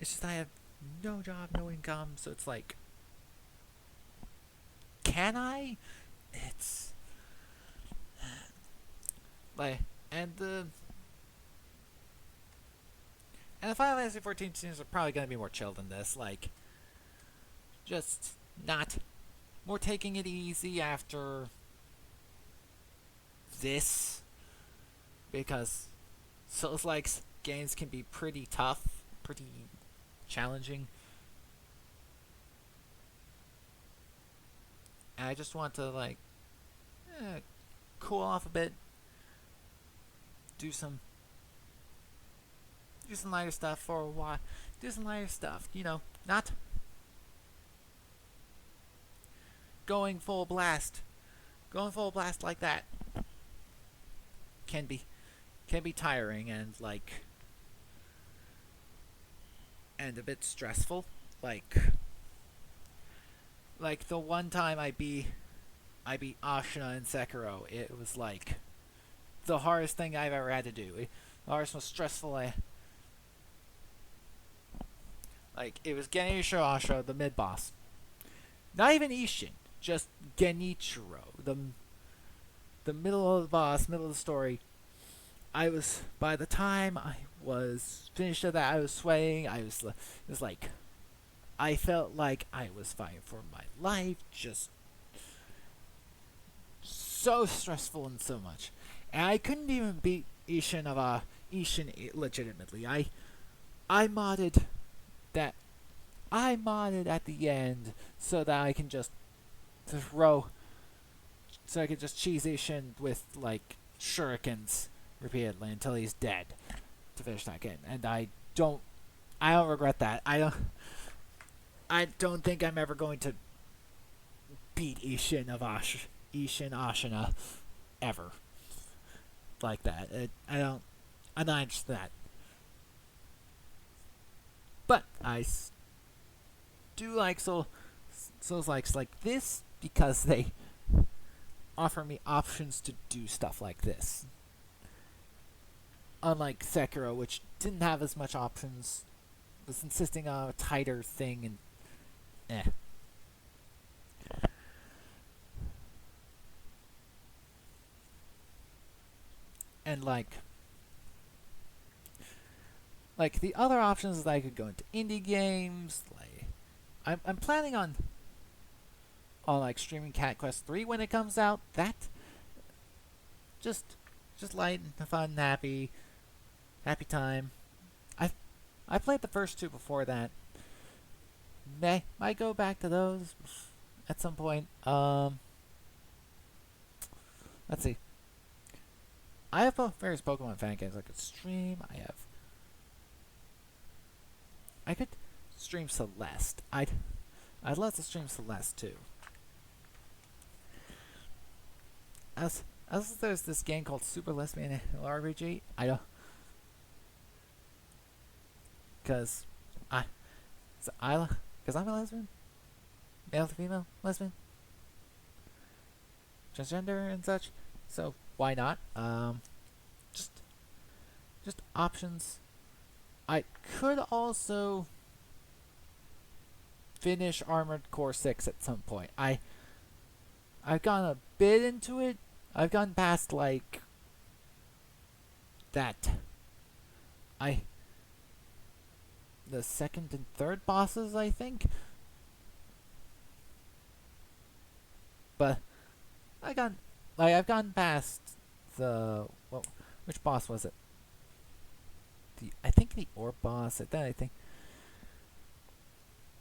it's just I have no job, no income, so it's like, can I? It's like, and the Final Fantasy 14 seems are probably gonna be more chill than this. Like, just not more taking it easy after this, because Souls like games can be pretty tough, pretty challenging. And I just want to like cool off a bit, do some lighter stuff for a while, do some lighter stuff. Not going full blast, like that can be tiring and a bit stressful. Like the one time I beat Ashina in Sekiro, it was like the hardest thing I've ever had to do. The hardest, most stressful it was Genichiro Ashina, the mid boss. Not even Ishin, just Genichiro, the middle of the boss, middle of the story. By the time I was finished with that, I was sweating. It was like, I felt like I was fighting for my life. Just so stressful and so much. And I couldn't even beat Ishin legitimately. I modded that. I modded at the end so that I can just throw so I could just cheese Ishin with like shurikens repeatedly until he's dead to finish that game. And don't I don't regret that. I don't think I'm ever going to beat Ishin Ashina ever like that. I'm not interested in that. But I do like Souls likes like this because they offer me options to do stuff like this. Unlike Sekiro, which didn't have as much options, was insisting on a tighter thing, and eh. And like the other options is that I could go into indie games. Like I'm planning on like streaming Cat Quest 3 when it comes out. That just light and fun, happy time. I played the first two before that. Might go back to those at some point. Let's see. I have various Pokemon fan games I could stream. I could stream Celeste. I'd love to stream Celeste too. As there's this game called Super Lesbian RPG. I don't, because I'm a lesbian, male to female lesbian, transgender and such. So why not? Just options. I could also finish Armored Core 6 at some point. I've gone a bit into it. I've gone past like that. The second and third bosses, I think. But I've gone past the which boss was it? I think the orb boss. I think,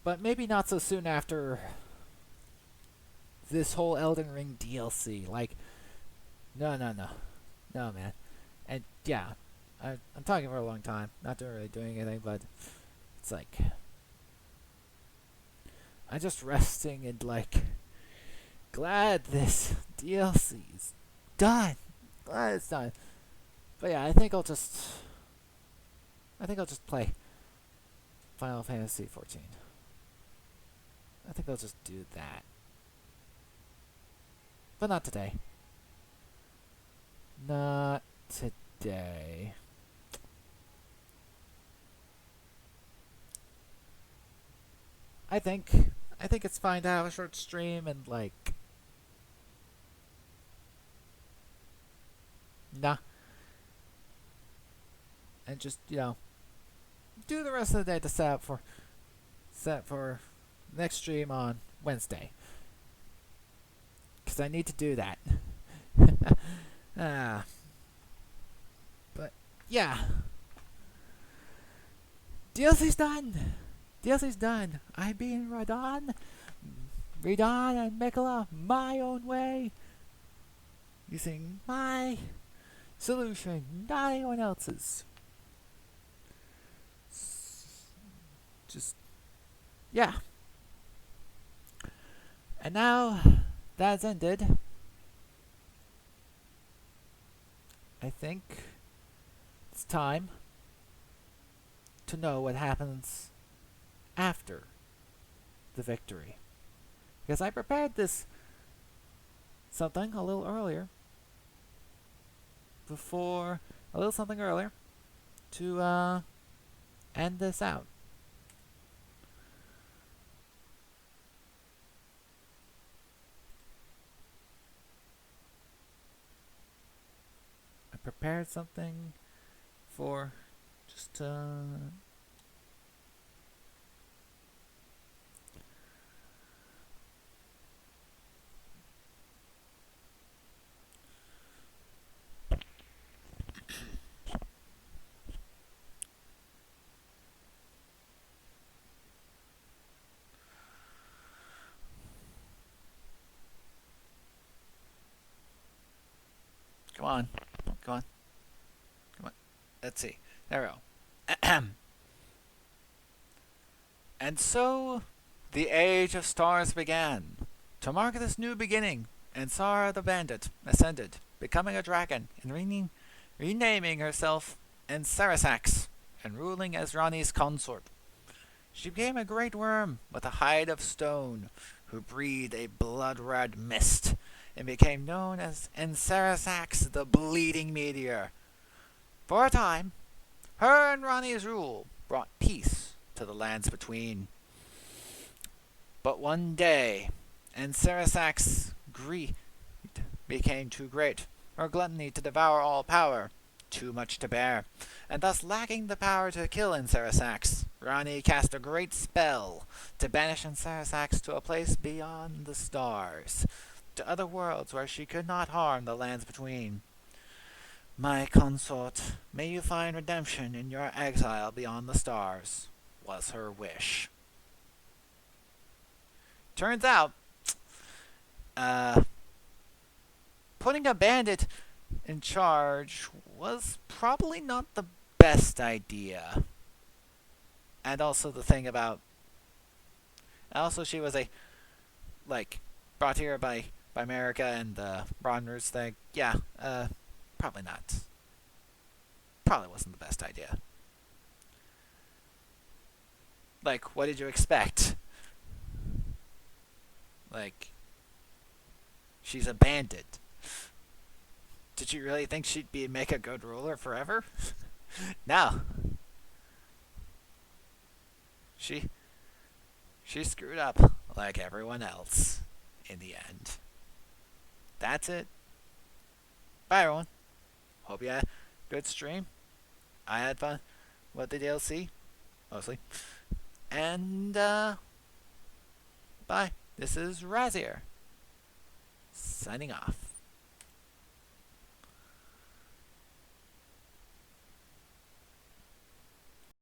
but maybe not so soon after this whole Elden Ring DLC. Like, no, man. And yeah, I'm talking for a long time, not really doing anything, but it's like I'm just resting and like glad this DLC's done. Glad it's done. But yeah, I think I'll just play Final Fantasy 14. I think I'll just do that. But not today. Not today. I think it's fine to have a short stream and like and just, do the rest of the day to set for next stream on Wednesday. Because I need to do that. But yeah. DLC's done. I beat Radon and Mikula my own way. Using my solution, not anyone else's. Just, yeah. And now that's ended, I think it's time to know what happens after the victory. Because I prepared this something a little something earlier to end this out. I prepared something for just on. Come on. Come on. Let's see. There we go. And so, the Age of Stars began. To mark this new beginning, Ensara the Bandit ascended, becoming a dragon and renaming herself Ensarasax and ruling as Rani's consort. She became a great worm with a hide of stone, who breathed a blood-red mist, and became known as Ensarasax the Bleeding Meteor. For a time, her and Rani's rule brought peace to the lands between. But one day, Ensarasax's greed became too great, her gluttony to devour all power, too much to bear, and thus lacking the power to kill Ensarasax, Rani cast a great spell to banish Ensarasax to a place beyond the stars, to other worlds where she could not harm the lands between. My consort, may you find redemption in your exile beyond the stars, was her wish. Turns out, putting a bandit in charge was probably not the best idea. And also the thing about... Also, she was brought here by America and the Broadners thing. Yeah, probably not. Probably wasn't the best idea. What did you expect? She's a bandit. Did you really think she'd make a good ruler forever? No. She screwed up like everyone else in the end. That's it. Bye, everyone. Hope you had a good stream. I had fun with the DLC, mostly. And, bye. This is Razier, signing off.